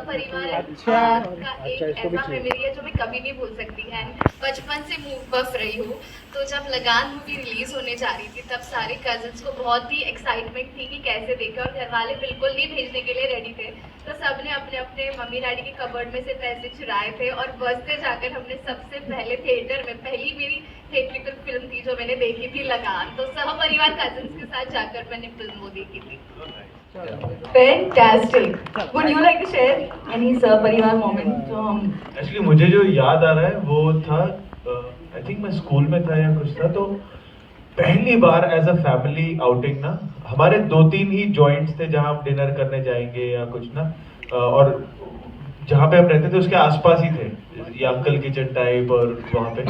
परिवार अच्छा, का एक ऐसा मेमोरी है जो मैं कभी नहीं भूल सकती है। बचपन से मूव बफ रही हूँ, तो जब लगान मूवी रिलीज होने जा रही थी तब सारे कजन्स को बहुत ही एक्साइटमेंट थी कि कैसे देखें, और घर वाले बिल्कुल नहीं भेजने के लिए रेडी थे। तो सबने अपने अपने मम्मी डैडी के कबर्ड में से पैसे चुराए थे और बस से जाकर हमने सबसे पहले थिएटर में, पहली मेरी थिएट्रिकल फिल्म थी जो मैंने देखी थी लगान, तो सब परिवार कजन्स के साथ जाकर मैंने फिल्म वो देखी थी। Fantastic. Would you like to share any sir परिवार moment जो हम? एक्चुअली मुझे जो याद आ रहा है वो था, आई थिंक मैं स्कूल में था या कुछ था, तो पहली बार एज अ फैमिली आउटिंग ना, हमारे 2-3 ही जॉइंट्स थे जहाँ हम डिनर करने जाएंगे या कुछ ना, और जहाँ पे हम रहते थे उसके आसपास ही थे ये अंकल किचन टाइप, और वहाँ पे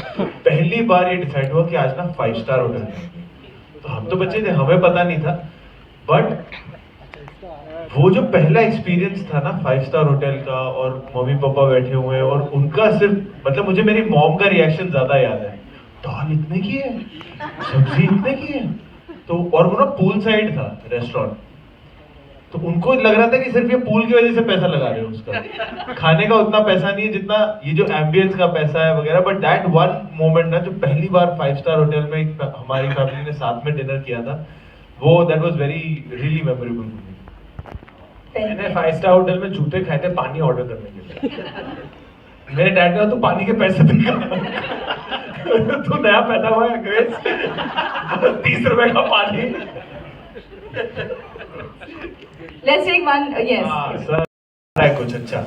पहली बार ये डिसाइड हुआ कि आज ना 5 स्टार होटल जाएंगे। तो हम तो बच्चे थे, हमें पता नहीं था, बट वो जो पहला एक्सपीरियंस था ना 5 स्टार होटल का, और मम्मी पापा बैठे हुए हैं और उनका सिर्फ, मतलब मुझे मेरी मॉम का रिएक्शन ज्यादा याद है, दाल इतने की है, सब्जी इतने की है, तो और वो ना पूल साइड था रेस्टोरेंट, तो उनको लग रहा था कि सिर्फ ये पूल की वजह से पैसा लगा रहे हो, उसका खाने का उतना पैसा नहीं है जितना ये जो एम्बियंस का पैसा है वगैरह। बट दैट वन मोमेंट ना, जो पहली बार 5 स्टार होटल में हमारी फैमिली ने साथ में डिनर किया था, वो that was very really memorable. मैंने 5 स्टार होटल में जूते खाए थे पानी ऑर्डर करने के लिए। मेरे डैड ने कहा तू पानी के पैसे देगा। तू नया पैदा हुआ है ग्रेस, 30 रुपए का पानी। Let's take one. Yes. Sir है कुछ अच्छा।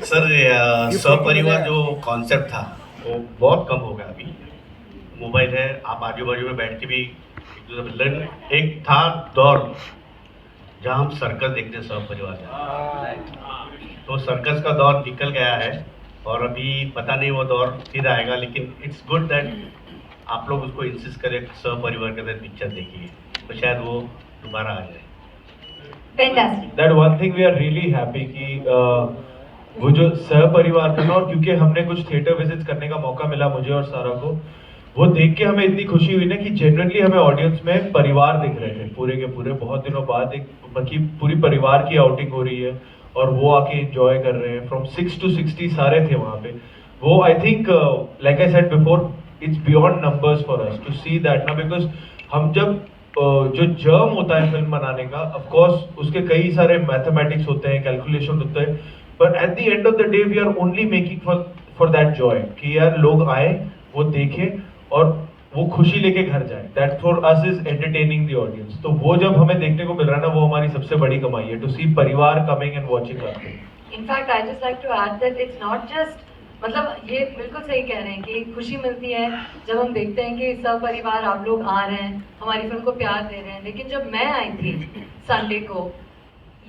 सर सपरिवार जो कॉन्सेप्ट था वो बहुत कम हो गया अभी। मोबाइल है, आप आजू बाजू में बैठ के भी एक था दौर जहाँ हम सर्कस देखते सब परिवार, तो सर्कस का दौर निकल गया है और अभी पता नहीं वो दौर फिर आएगा, लेकिन इट्स गुड दैट आप लोग उसको इंसिस्ट करें सब परिवार के अंदर पिक्चर देखिए, तो शायद वो दोबारा आ जाए। That one thing we are really happy कि वो जो सह परिवार था ना, और क्योंकि हमने कुछ थिएटर विजिट्स करने का मौका मिला मुझे और सारा को, वो देख के हमें इतनी खुशी हुई ना कि जेन्युइनली हमें ऑडियंस में परिवार दिख रहे थे पूरे के पूरे। बहुत दिनों बाद एक मतलब पूरी परिवार की आउटिंग हो रही है और वो आके एंजॉय कर रहे हैं। फ्रॉम 6 to 60 सारे थे वहाँ पे। वो I think like I said before, it's beyond numbers for us to see that ना, बिकॉज हम जब जो जर्म होता है फिल्म बनाने का, ऑफ कोर्स उसके कई सारे मैथमेटिक्स होते हैं, कैलकुलेशन होते हैं, पर at the end of the day we are only making for that joy कि यार लोग आए, वो देखें और वो खुशी लेके घर जाए। That for us is entertaining the audience. तो वो जब हमें देखने को मिल रहा है ना, वो हमारी सबसे बड़ी कमाई है, टू सी परिवार coming and watching us. In fact I just like to add that it's not just, मतलब ये बिल्कुल सही कह रहे हैं कि खुशी मिलती है जब हम देखते हैं कि सब परिवार आप लोग आ रहे हैं, हमारी फिल्म को प्यार दे रहे हैं। लेकिन जब मैं आई थी संडे को,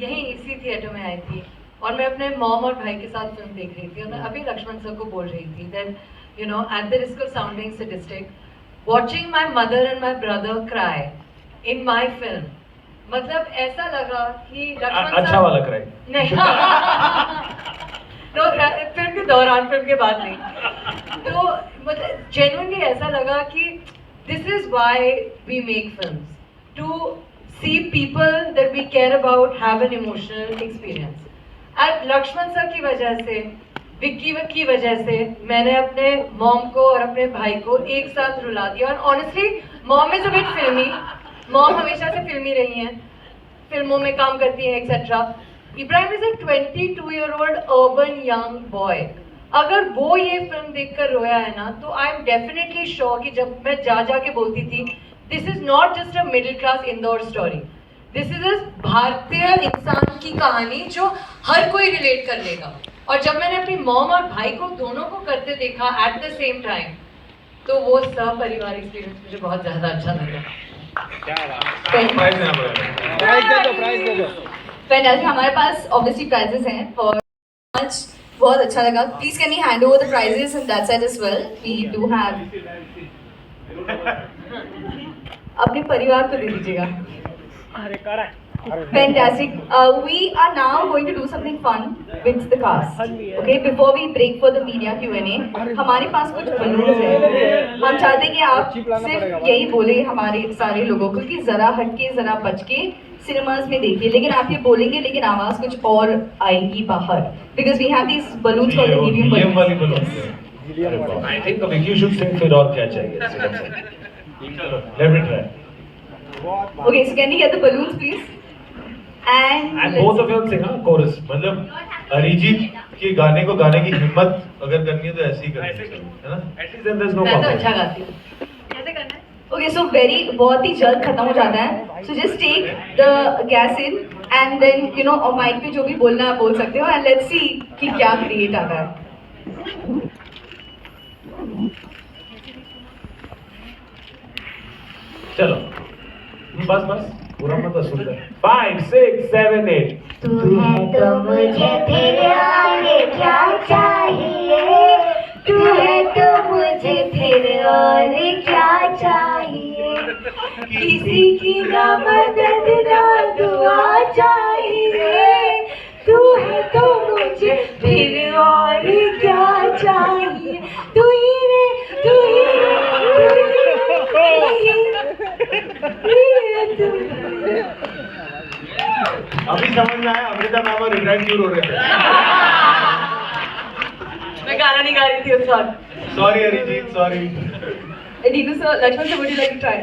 यहीं इसी थिएटर में आई थी और मैं अपने मॉम और भाई के साथ फिल्म देख रही थी, और मैं अभी लक्ष्मण सर को बोल रही थी that you know at the risk of sounding sadistic, watching my mother and my brother cry in my film, मतलब ऐसा लगा कि लक्ष्मण अच्छा वाला क्राई नहीं तो फिल्म के दौरान, फिल्म के बाद नहीं, तो मतलब जेन्युइनली ऐसा लगा कि this is why we make films, to see people that we care about have an emotional experience. And Laxman sir की वजह से, विक्की की वजह से मैंने अपने मॉम को और अपने भाई को एक साथ रुला दिया. और honestly mom is a bit फिल्मी. मॉम हमेशा से फिल्मी रही हैं, फिल्मों में काम करती हैं etcetera. Ibrahim is a 22-year-old urban young boy. अगर वो ये फिल्म देखकर रोया है ना, तो आई एम डेफिनेटली श्योर कि जब मैं जा के बोलती थी, this is not just a middle class Indore story, this is a भारतीय इंसान की कहानी जो हर कोई रिलेट कर लेगा. और जब मैंने अपनी मॉम और भाई को दोनों को करते देखा एट द सेम टाइम, तो वो सब परिवार एक्सपीरियंस मुझे बहुत ज्यादा अच्छा लगा. प्राइज दे दो. हमारे पास ऑब्वियसली प्राइजेस हैं और आज बहुत अच्छा लगा. Please can you hand over the prizes in that side as well. We do have. अपने परिवार को दे दीजिएगा. Fantastic. We are now going to do something fun with the cast. Okay, before we break for the media Q&A, हमारे पास कुछ balloons हैं. हम चाहते हैं कि आप सिर्फ यही बोले हमारे सारे लोगों को कि जरा हटके जरा बच के सिनेमास में देखिए. लेकिन आप ये बोलेंगे लेकिन आवाज कुछ और आएगी बाहर. Because we have these balloons called the helium balloons. I think Vicky should sing फिर और क्या चाहिए. Let me try. Okay, so can we get the balloons please? And both of you sing chorus. मतलब अरिजीत के गाने को गाने की हिम्मत अगर करनी है तो ऐसे ही करनी है ना. At least then there's no मैं तो problem. अच्छा गाती हूँ. कैसे करना है? Okay, so बहुत ही जल्द खत्म हो जाता है. So just take the gas in and then you know mic पे जो भी बोलना है आप बोल सकते हो and let's see कि क्या क्रिएट आता है. चलो बस पूरा मत सुन. 5, 6, 7, 8. तू है तो मुझे फिर और क्या चाहिए. तू है तो मुझे फिर और क्या चाहिए. किसी की ना मदद ना दुआ चाहिए. तू है तो मुझे फिर और क्या चाहिए. तू ही रे तू ही रे अभी समझ में आया अमृता मैम और इब्राहिम क्यों रो रहे थे. मैं गाना नहीं गा रही थी उस वक्त. Sorry Arijit sorry. Dinu sir, Lakshman sir, would you like to try?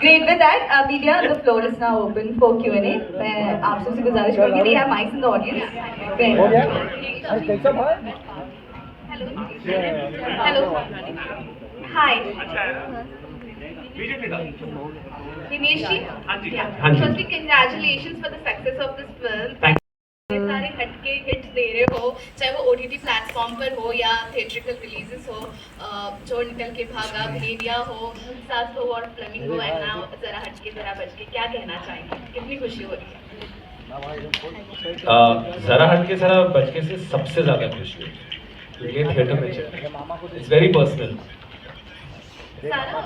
Great. With that, media, the floor is now open for Q&A. मैं आप सबसे गुजारिश करूँगी. We have mics in the audience. Hello. Hi. Dinesh ji? Yeah. Firstly, congratulations for the success of this film. सारे हटके hits दे रहे हो, चाहे वो OTT प्लेटफॉर्म पर हो या थिएट्रिकल रिलीजेस हो. जो निकल के भागा, भेड़िया हो, सास हो और फ्लेमिंग हो, एंड नाउ जरा हटके जरा बच के, क्या कहना चाहेंगे? कितनी खुशी हो रही है? जरा हटके जरा बच के से सबसे ज्यादा खुशी है क्योंकि थिएटर में चल. It's very personal. सारा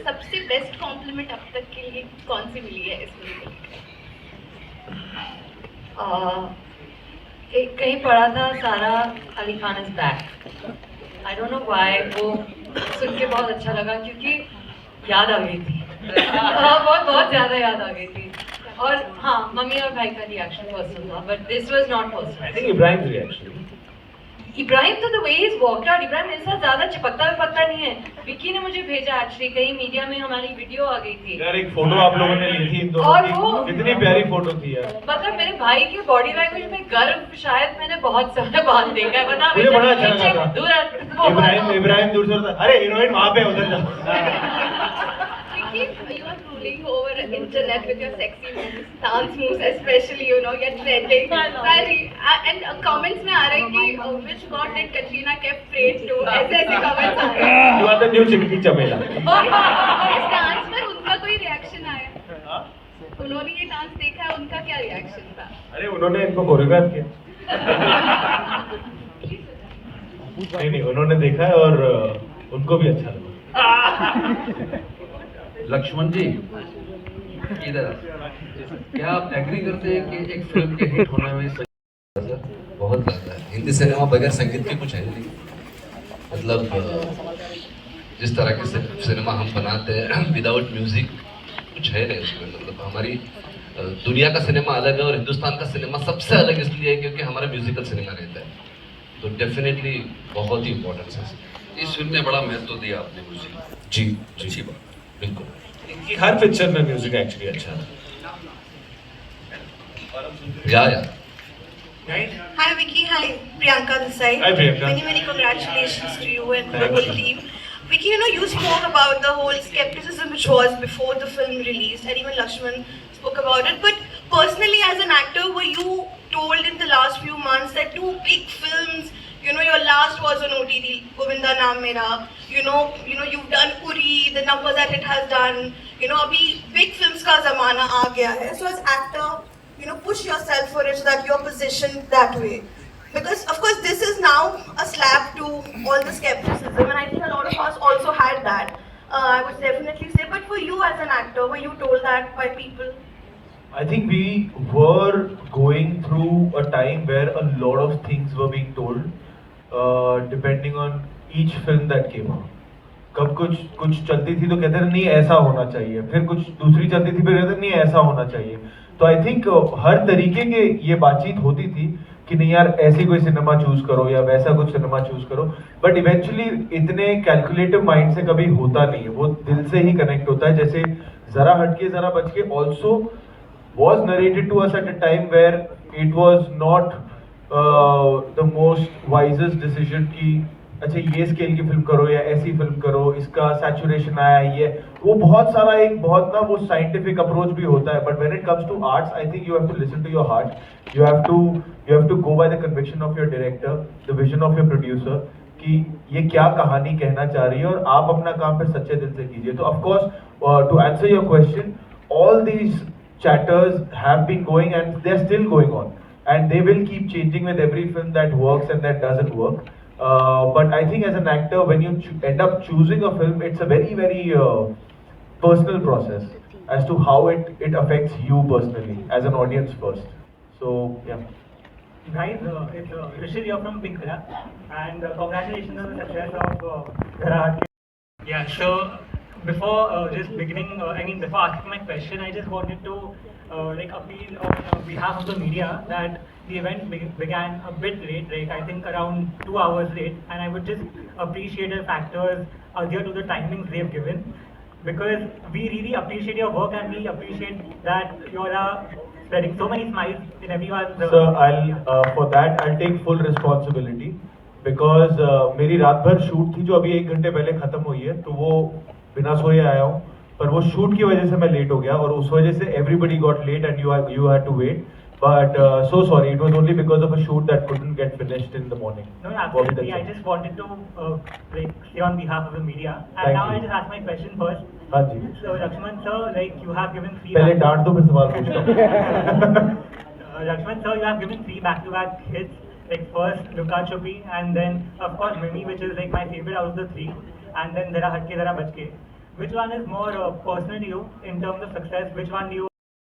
सबसे बेस्ट कॉम्प्लीमेंट अब तक के लिए कौन सी मिली है इस फिल्म को? एक कहीं पढ़ा था सारा Ali Khan is back. I don't know why. वो सुन के बहुत अच्छा लगा क्योंकि याद आ गई थी. बहुत ज़्यादा याद आ गई थी. और हाँ, मम्मी और भाई का रिएक्शन पर्सनल था, but this was not personal. I think Ibrahim reaction. Ibrahim तो the way is walked out. Ibrahim मेरे साथ ज्यादा चिपकता नहीं है. विक्की ने मुझे भेजा एक्चुअली, कहीं मीडिया में हमारी वीडियो आ गई थी. यार एक फोटो आप लोगों ने ली थी इन दोनों और की. वो कितनी प्यारी फोटो थी यार. मतलब मेरे भाई की बॉडी लैंग्वेज में गर्व शायद मैंने बहुत समय बाद देखा है. बता मुझे बड़ा अच्छा लगा था. इब्राहिम दूर से था, अरे हीरोइन वहाँ पे उधर जा. You are ruling over internet with your sexy moves, dance moves especially, you know, you're trending. And comments में आ रहे हैं कि which god did Katrina kept prayed to? ऐसे comments आ रहे हैं. You are the new चिमकी चमेला. इस डांस पर उनका कोई रिएक्शन आया? उन्होंने ये डांस देखा है, उनका क्या रिएक्शन था? अरे उन्होंने इनको कोरियोग्राफ किया. नहीं उन्होंने देखा है और उनको भी अच्छा लगा. लक्ष्मण जी इधर क्या आप एग्री करते हैं कि एक फिल्म के हिट होने में बहुत ज़्यादा है. हिंदी सिनेमा बगैर संगीत के कुछ है नहीं. मतलब जिस तरह के सिनेमा हम बनाते हैं विदाउट म्यूजिक कुछ है नहीं उसमें। मतलब हमारी दुनिया का सिनेमा अलग है और हिंदुस्तान का सिनेमा सबसे अलग इसलिए है क्योंकि हमारा म्यूजिकल सिनेमा रहता है, तो डेफिनेटली बहुत ही इम्पोर्टेंस है। इस फिल्म में बड़ा महत्व दिया आपने म्यूजिक। जी अच्छी बात। बिल्कुल, इनकी हर पिक्चर में म्यूजिक एक्चुअली अच्छा है। या Hi Vicky, hi Priyanka this side. Hi, Priyanka. Many congratulations to you and the whole team. Vicky, you spoke about the whole skepticism which was before the film released, and even Lakshman spoke about it. But personally, as an actor, were you told in the last few months that two big films, your last was on OTT, Govinda Naam Mera, you've done Uri, the numbers that it has done, abhi big films ka zamana aa gaya hai. So as actor, push yourself for it so that you're positioned that way. Because of course this is now a slap to all the skepticism, and I think a lot of us also had that. I would definitely say, but for you as an actor, were you told that by people? I think we were going through a time where a lot of things were being told, depending on each film that came out. कब कुछ चलती थी तो कहते थे नहीं ऐसा होना चाहिए, फिर कुछ दूसरी चलती थी फिर कहते नहीं ऐसा होना चाहिए। तो आई थिंक हर तरीके के ये बातचीत होती थी कि नहीं यार ऐसी कोई सिनेमा चूज करो या वैसा कुछ सिनेमा चूज करो, बट इवेंचुअली इतने कैलकुलेटिव माइंड से कभी होता नहीं है, वो दिल से ही कनेक्ट होता है। जैसे जरा हटके जरा बचके also was narrated to us at a time where it was not the most wisest decision कि अच्छा ये स्केल की फिल्म करो या ऐसी फिल्म करो, इसका सैचुरेशन आया ये वो बहुत सारा एक बहुत ना वो साइंटिफिक अप्रोच भी होता है। But when it comes to arts I think you have to listen to your heart, you have to go by the conviction of your director, the vision of your producer कि ये क्या कहानी कहना चाह रही है और आप अपना काम फिर सच्चे दिल से कीजिए। तो of course to answer your question, all these chatters have been going and they're still going on and they will keep changing with every film that works and that doesn't work. But I think as an actor, when you end up choosing a film, it's a very personal process as to how it affects you personally as an audience first. So yeah. Guys, it's Rishit here from Pink Villa, and congratulations on the success of Gharat. Yeah, so before just beginning, before asking my question, I just wanted to appeal on behalf of the media that the event began a bit late, I think around 2 hours late, and I would just appreciate if actors adhere to the timings they've given, because we really appreciate your work and we appreciate that you are spreading so many smiles in everyone's. So for that I'll take full responsibility because मेरी रात भर shoot थी जो अभी 1 घंटे पहले खत्म हुई है, तो वो बिना सोए आया हूँ, पर वो शूट की वजह से मैं लेट हो गया और उस वजह से everybody got late and you had to wait. But so sorry, it was only because of a shoot that couldn't get finished in the morning. No, absolutely. I just wanted to say on behalf of the media. And now I just ask my question first. हाँ जी. So Lakshman sir, you have given 3. पहले डांट दो फिर सवाल पूछता हूँ. Lakshman sir, you have given 3 back-to-back hits. First Luka Chupi, and then of course Mimi, which is my favorite out of the 3, and then Zara Hatke Zara Bachke. Which one is more personal to you in terms of success? Which one do you?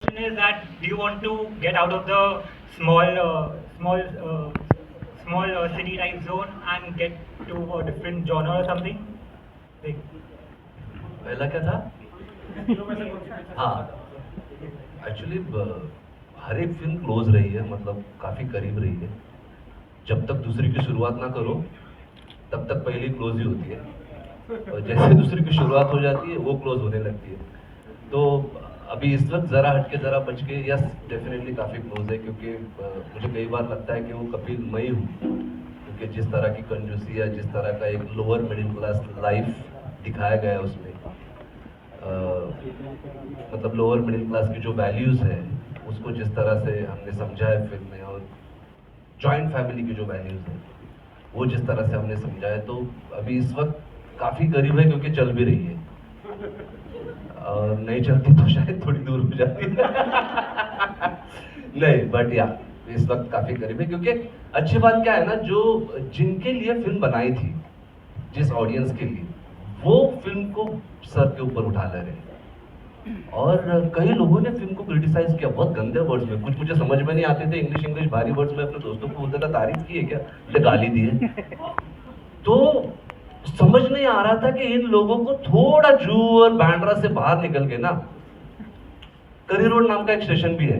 Question is that do you want to get out of the small city type zone and get to a different genre or something? पहला क्या था? हाँ, actually हर एक film close रही है, मतलब काफ़ी करीब रही है। जब तक दूसरी की शुरुआत ना करो तब तक पहली क्लोज ही होती है, और जैसे दूसरी की शुरुआत हो जाती है वो क्लोज होने लगती है। तो अभी इस वक्त ज़रा हटके ज़रा बच के यस डेफिनेटली काफ़ी क्लोज है, क्योंकि मुझे कई बार लगता है कि वो कपिल मई हूँ, क्योंकि जिस तरह की कंजूसी या जिस तरह का एक लोअर मिडिल क्लास लाइफ दिखाया गया है उसमें, मतलब लोअर मिडिल क्लास की जो वैल्यूज़ है उसको जिस तरह से हमने समझा है फिल्म में, और जॉइंट फैमिली की जो वैल्यूज़ हैं वो जिस तरह से हमने समझा है, तो अभी इस वक्त काफ़ी करीब है क्योंकि चल भी रही है, और नहीं चलती तो शायद थोड़ी दूर हो जाती है नहीं, बट या इस वक्त काफ़ी करीब है, क्योंकि अच्छी बात क्या है ना, जो जिनके लिए फिल्म बनाई थी, जिस ऑडियंस के लिए, वो फिल्म को सर के ऊपर उठा ले रहे हैं। और कई लोगों ने फिल्म को क्रिटिसाइज किया बहुत गंदे वर्ड्स में, कुछ मुझे समझ में नहीं आते थे, इंग्लिश भारी वर्ड्स में अपने दोस्तों को बोलता था तारीफ की है क्या, मुझे गाली दी है। तो समझ नहीं आ रहा था कि इन लोगों को थोड़ा जू और बैंड्रा से बाहर निकल के ना करी रोड नाम का एक स्टेशन भी है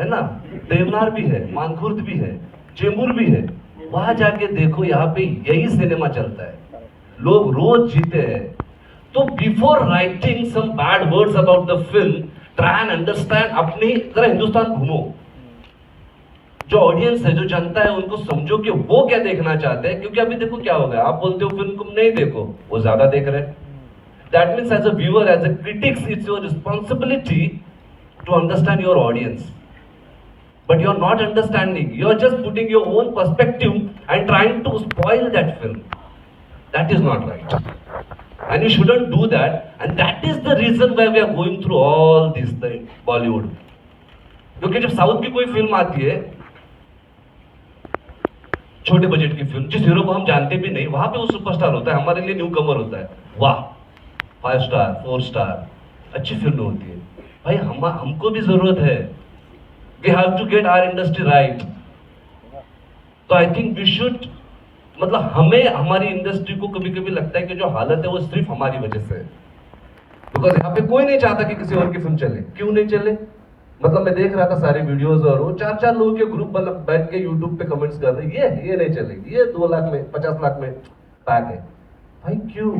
ना, देवनार भी है, मानखुर्द भी है, चेंबूर भी है। वहां जाके देखो, यहाँ पे यही सिनेमा चलता है, लोग रोज जीते हैं। तो before writing some bad words about the film, try and understand. अपनी तरह हिंदुस्तान घूमो, जो ऑडियंस है, जो जनता है, उनको समझो कि वो क्या देखना चाहते हैं। क्योंकि अभी देखो क्या हो गया, आप बोलते हो फिल्म को नहीं देखो, वो ज्यादा देख रहे हैं। That means as a viewer, as a critic, it's your responsibility to understand your audience. But you're not understanding. You're just putting your own perspective and trying to spoil that film. That is not right. And you shouldn't do that. And that is the reason why we are going through all this thing, Bollywood. क्योंकि जब south की कोई film आती है, छोटे budget की film, जिस hero को हम जानते भी नहीं, वहां पे वो सुपरस्टार होता है, हमारे लिए न्यू कमर होता है। वाह, 5 स्टार 4 स्टार अच्छी फिल्म होती है। भाई हमको भी जरूरत है, we have to get our industry right. तो आई थिंक वी शुड, मतलब हमें हमारी इंडस्ट्री को कभी कभी लगता है कि जो हालत है वो सिर्फ हमारी वजह से है। बिकॉज यहाँ पे कोई नहीं चाहता कि किसी और की फिल्म चले। क्यों नहीं चले? मतलब मैं देख रहा था सारी वीडियोस, और वो 4-4 लोगों के ग्रुप बैठ के यूट्यूब पे कमेंट्स कर रहे, ये नहीं चलेगी, ये 2 लाख में 50 लाख में पैक है। भाई क्यों?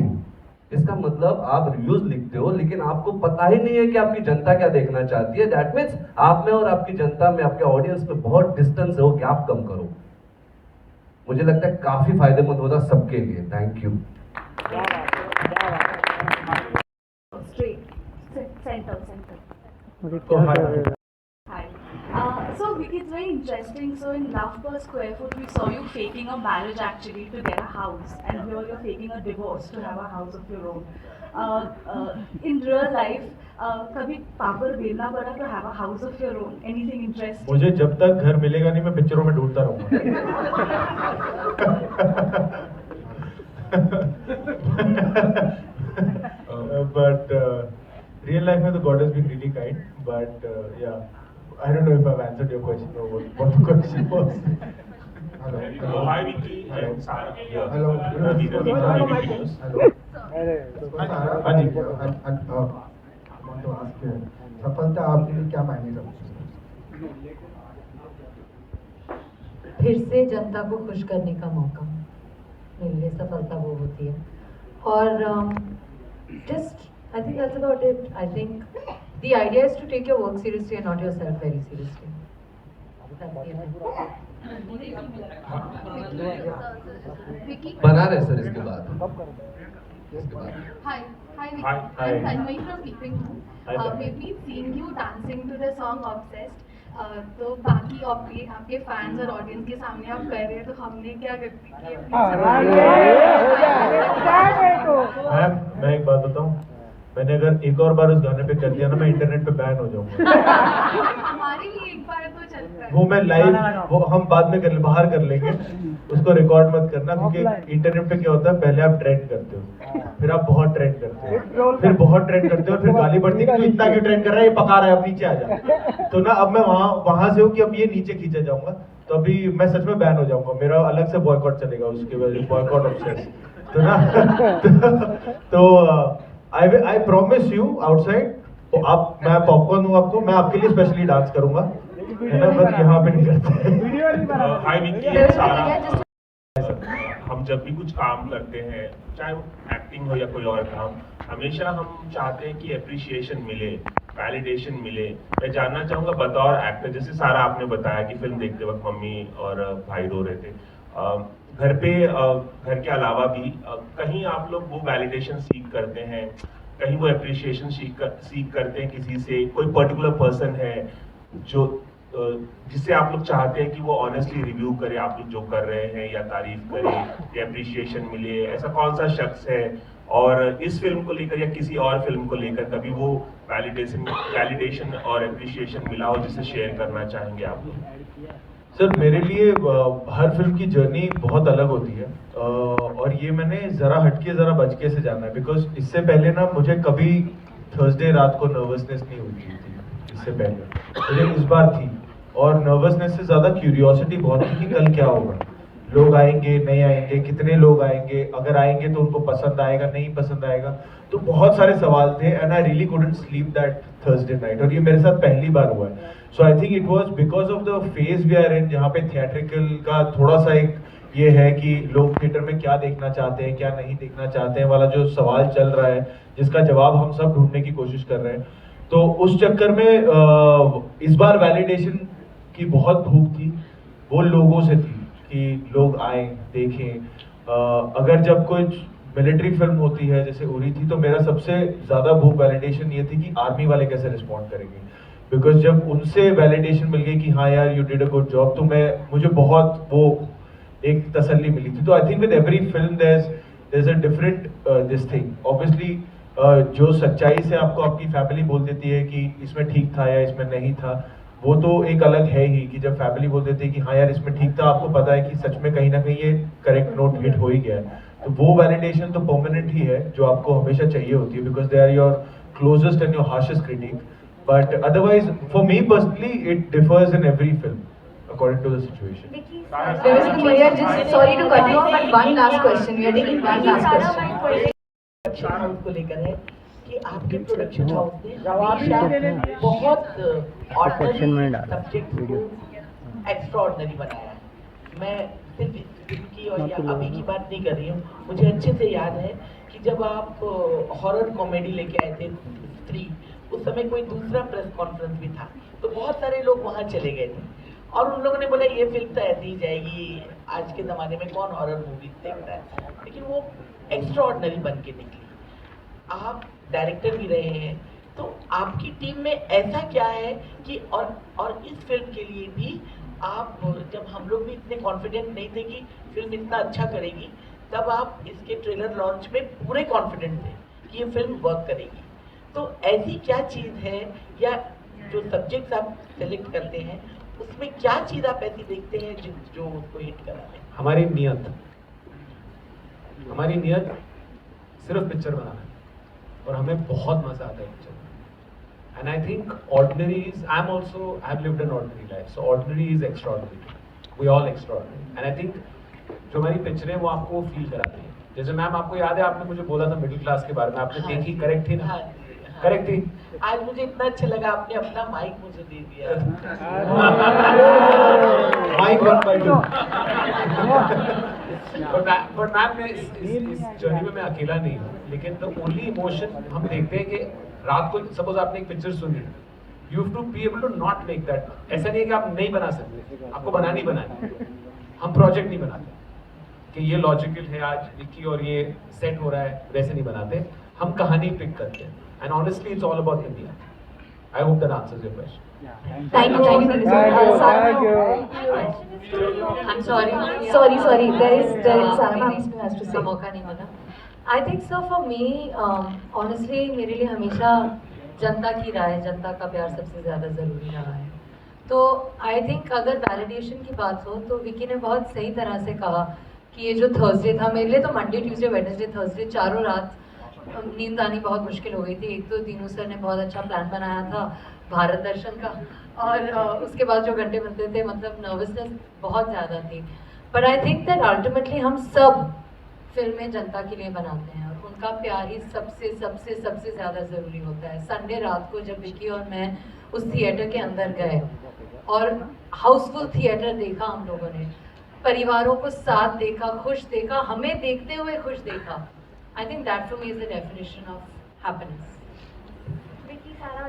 इसका मतलब आप रिव्यूज लिखते हो, लेकिन आपको पता ही नहीं है कि आपकी जनता क्या देखना चाहती है। दैट मीन्स आप में और आपकी जनता में, आपके ऑडियंस में बहुत डिस्टेंस है, वो गैप कम करो। मुझे लगता है काफी फायदेमंद होगा सबके लिए। Thank you. Hi. So Vicky, it's very interesting. So in Love Per Square Foot, we saw you faking a marriage actually to get a house, and here you're faking a divorce to have a house of your own. In real life, कभी पापड़ बेलना पड़ा to have a house of your own? Anything interesting? मुझे जब तक घर मिलेगा नहीं, मैं पिक्चरों में ढूंढता रहूंगा। But real life में तो God has been really kind. But yeah, I don't know if I've answered your question or what the question was. Hello. Hi Vicky. Hello. Hello. Hello. Ravi. Hello. I want to ask you, सफलता आपके लिए क्या मायने रखती है? फिर से जनता को खुश करने का मौका मिलने, सफलता वो होती है। और just I think that's about it. I think the idea is to take your work seriously and not yourself very seriously. बना रहे सर इसके बाद। Hi, Vicky. Hi. I'm Tanmay from Peeping Tom. We've been seeing you dancing to the song Obsessed. तो बाकी आपके fans और audience के सामने आप कर रहे हैं, तो हमने क्या करती है? मैं एक बात बताऊं, मैंने अगर एक और बार उस गाने पे कर दिया ना, मैं इंटरनेट पे बैन हो जाऊंगा। हमारे लिए एक बार तो चलता है। वो मैं लाइव, वो हम बाद में बाहर कर लेंगे, उसको रिकॉर्ड मत करना। क्योंकि इंटरनेट पे क्या होता है, पहले आप ट्रेंड करते हो, फिर आप बहुत ट्रेंड करते हो, फिर बहुत ट्रेंड करते हो, फिर गाली बढ़ती है कि तू इतना क्यों ट्रेंड कर रहा है, ये पका रहा है, अब नीचे आ जा। तो ना अब मैं वहां से हूँ कि अब ये नीचे खींचा जाऊंगा, तो अभी मैं सच में बैन हो जाऊंगा। मेरा अलग से बॉयकॉट चलेगा उसके वजह से, बॉयकॉट ऑब्सेस। तो ना तो I promise you outside, तो आप, मैं पॉपकॉर्न हूँ आपको, मैं आपके लिए स्पेशली डांस करूंगा, है ना, पर यहाँ पे नहीं करते। हाय विक्की, सारा हम जब भी कुछ काम करते हैं, चाहे वो एक्टिंग हो या कोई और काम, हमेशा हम चाहते हैं कि अप्रिशिएशन मिले, वैलिडेशन मिले। मैं जानना चाहूँगा बतौर एक्टर, जैसे सारा आपने बताया कि फिल्म देखते वक्त मम्मी और भाई रो रहे थे, घर पे घर के अलावा भी कहीं आप लोग वो वैलिडेशन सीख करते हैं, कहीं वो अप्रिशिएशन सीख करते हैं किसी से? कोई पर्टिकुलर पर्सन है जो जिससे आप लोग चाहते हैं कि वो ऑनेस्टली रिव्यू करे आप लोग जो कर रहे हैं, या तारीफ करे या अप्रिशिएशन मिले? ऐसा कौन सा शख्स है? और इस फिल्म को लेकर या किसी और फिल्म को लेकर कभी वो वैलिडेशन और अप्रिशिएशन मिला हो जिसे शेयर करना चाहेंगे आप लोग? सर मेरे लिए हर फिल्म की जर्नी बहुत अलग होती है, और ये मैंने ज़रा हटके ज़रा बचके से जाना है। बिकॉज इससे पहले ना मुझे कभी थर्सडे रात को नर्वसनेस नहीं हुई थी। इससे पहले मुझे इस बार थी, और नर्वसनेस से ज़्यादा क्यूरियोसिटी बहुत थी कि कल क्या होगा, लोग आएंगे नहीं आएंगे, कितने लोग आएंगे, अगर आएंगे तो उनको पसंद आएगा नहीं पसंद आएगा, तो बहुत सारे सवाल थे and I really couldn't sleep that Thursday night. और ये मेरे साथ पहली बार हुआ है। So I think it was because of the phase we are in, जहाँ पे थिएट्रिकल का थोड़ा सा एक ये है कि लोग थिएटर में क्या देखना चाहते हैं क्या नहीं देखना चाहते हैं वाला जो सवाल चल रहा है, जिसका जवाब हम सब ढूंढने की कोशिश कर रहे हैं। तो उस चक्कर में इस बार वैलिडेशन की बहुत भूख थी, वो लोगों से थी कि लोग आए देखें। अगर जब कोई मिलिट्री फिल्म होती है जैसे उरी थी, तो मेरा सबसे ज़्यादा भूख वैलिडेशन ये थी कि आर्मी वाले कैसे रिस्पॉन्ड करेंगे, बिकॉज जब उनसे वैलिडेशन मिल गई कि हाँ यार you did a good job, तो मुझे बहुत वो एक तसल्ली मिली थी। तो I think with every film there is a different this thing. Obviously जो सच्चाई से आपको आपकी फैमिली बोल देती है कि इसमें ठीक था या इसमें नहीं था, वो तो एक अलग है ही कि जब फैमिली बोल देती है कि हाँ यार इसमें ठीक था, आपको पता है कि सच में कहीं ना कहीं ये करेक्ट नोट हिट हो ही गया है, तो वो वैलिडेशन तो परमानेंट ही है जो आपको हमेशा चाहिए होती है, because they are your closest and your harshest critic. But otherwise for me personally it differs in every film according to the situation. Sorry to cut you off, but one last question. We are taking one last question. को लेकर है कि आपके production house ने हमेशा बहुत ordinary subject को extraordinary बनाया है। मैं सिर्फ इस फिल्म की और या अभी की बात नहीं कर रही हूँ, मुझे अच्छे से याद है कि जब आप हॉरर कॉमेडी लेके आए थे स्त्री, उस समय कोई दूसरा प्रेस कॉन्फ्रेंस भी था, तो बहुत सारे लोग वहाँ चले गए थे और उन लोगों ने बोला ये फिल्म तो ऐसी ही जाएगी, आज के ज़माने में कौन हॉरर मूवीज देखता है, लेकिन वो एक्स्ट्राऑर्डिनरी बन के निकली। आप डायरेक्टर भी रहे हैं, तो आपकी टीम में ऐसा क्या है कि और इस फिल्म के लिए भी आप, जब हम लोग भी इतने कॉन्फिडेंट नहीं थे कि फिल्म इतना अच्छा करेगी, तब आप इसके ट्रेलर लॉन्च में पूरे कॉन्फिडेंट थे कि ये फिल्म वर्क करेगी। तो ऐसी क्या चीज़ है या जो सब्जेक्ट्स आप सेलेक्ट करते हैं उसमें क्या चीज़ आप ऐसी देखते हैं जो उसको हिट करा है? हमारी नियत सिर्फ पिक्चर बनाना है और हमें बहुत मजा आता है picture. And I think ordinary is, I am also, I have lived an ordinary life, so ordinary is extraordinary, we all extraordinary. And I think जो हमारी पिक्चरें वो आपको फील कराती हैं। जैसे मैम आपको याद है आपने मुझे बोला था मिडिल क्लास के बारे में, आपने देखी, करेक्ट थी ना? करेक्ट थी। आज मुझे इतना अच्छा लगा आपने अपना माइक मुझे दे दिया। माइक 1/2। बट मैम मैं इस जर्नी में मैं अकेला नहीं हूँ, लेकिन द ओनली इमोशन हम देखते हैं कि रात को सपोज आपने एक पिक्चर सुनी, you have to be able to not make that. ऐसा नहीं है कि आप नहीं बना सकते, आपको बनानी हम प्रोजेक्ट नहीं बनाते कि ये लॉजिकल है आज विक्की और ये सेट हो रहा है, वैसे नहीं बनाते, हम कहानी पिक करते हैं। And honestly, it's all about India. I hope that answers your question. Thank you. I'm sorry. There is Sarah has to say. मौका नहीं मिला। I think so for me, honestly मेरे लिए हमेशा जनता की राय, जनता का प्यार सबसे ज़्यादा ज़रूरी रहा है। तो I think अगर वैलिडेशन की बात हो तो विकी ने बहुत सही तरह से कहा कि ये जो थर्सडे था, मेरे लिए तो मंडे, ट्यूसडे, वेडनेसडे, थर्सडे चारों रात नींद आनी बहुत मुश्किल हो गई थी। एक तो दीनू सर ने बहुत अच्छा प्लान बनाया था भारत दर्शन का, और उसके बाद जो घंटे मिलते थे, मतलब नर्वसनेस बहुत ज़्यादा थी। But I think that ultimately हम सब फिल्में जनता के लिए बनाते हैं और उनका प्यार ही सबसे सबसे सबसे ज़्यादा ज़रूरी होता है। संडे रात को जब विकी और मैं उस थिएटर के अंदर गए और हाउसफुल थिएटर देखा, हम लोगों ने परिवारों को साथ देखा, खुश देखा, हमें देखते हुए खुश देखा, I think that for me is the definition of happiness.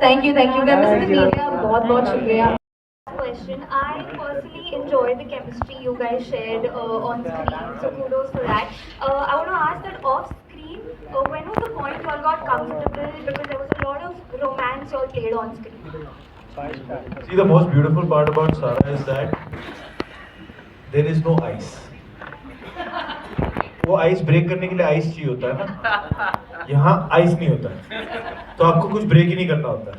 Thank you. Members of the media, बहुत शुक्रिया. Question. I personally enjoyed the chemistry you guys shared on screen, so kudos for that. I want to ask that off screen, when was the point you all got comfortable, because there was a lot of romance you all played on screen? See, the most beautiful part about Sarah is that there is no ice. वो ice break करने के लिए ice चाहिए होता है ना, यहाँ ice नहीं होता है, तो आपको कुछ ब्रेक ही नहीं करना होता है।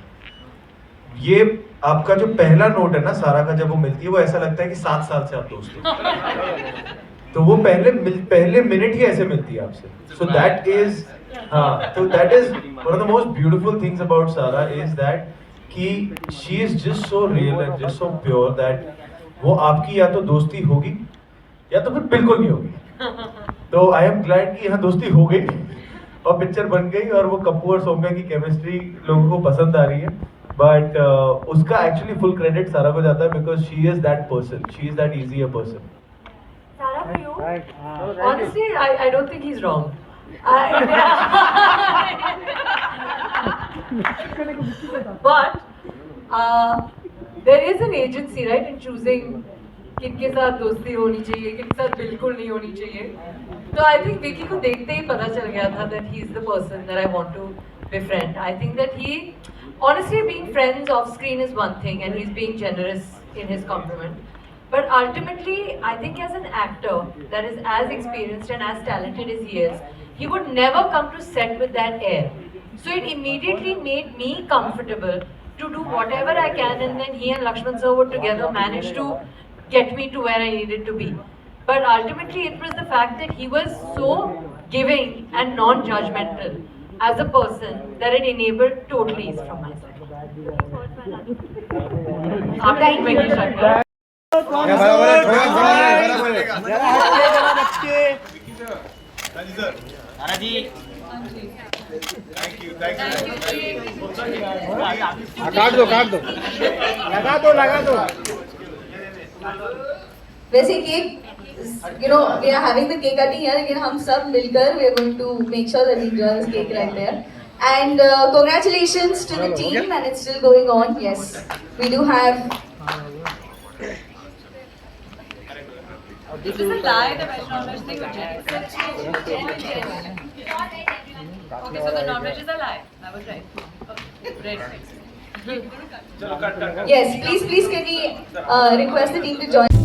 ये आपका जो पहला नोट है ना सारा का, जब वो मिलती है वो ऐसा लगता है कि 7 साल से आप दोस्त हो, तो वो पहले मिनट ही ऐसे मिलती है आपसे। सो दैट इज, हाँ, तो that is one of the most beautiful things about सारा इज दैट कि she is just so real and just so pure that वो आपकी या तो दोस्ती होगी या तो फिर बिल्कुल नहीं होगी। तो आई एम ग्लैड कि यहाँ दोस्ती हो गई और पिक्चर बन गई और वो कप्पू और सौम्या की केमिस्ट्री लोगों को पसंद आ रही है। बट उसका एक्चुअली फुल क्रेडिट सारा को जाता है because she is that person, she is that easy a person. Sarah, for you? Honestly, I don't think he's wrong. But there is an agency, right, in choosing किनके साथ दोस्ती होनी चाहिए, किनके साथ बिल्कुल नहीं होनी चाहिए। तो I think विकी को देखते ही पता चल गया था that he is the person that I want to befriend. I think that he, honestly, being friends off screen is one thing, and he's being generous in his compliment. But ultimately, I think as an actor that is as experienced and as talented as he is, he would never come to set with that air. So it immediately made me comfortable to do whatever I can, and then he and Lakshman sir would together manage to get me to where I needed to be. But ultimately, it was the fact that he was so giving and non-judgmental as a person that it enabled total ease from my side. Thank you, Shankar. लगा दो वैसे cake, you know, we are having the cake cutting here, लेकिन हम सब मिलकर we are going to make sure that we enjoy this cake right there. And congratulations to the team, and it's still going on. Yes, we do have. This is a lie, the non-veg thing. Okay, so the non-veg is a lie. I was right. Okay, great. Yes, please can we request the team to join.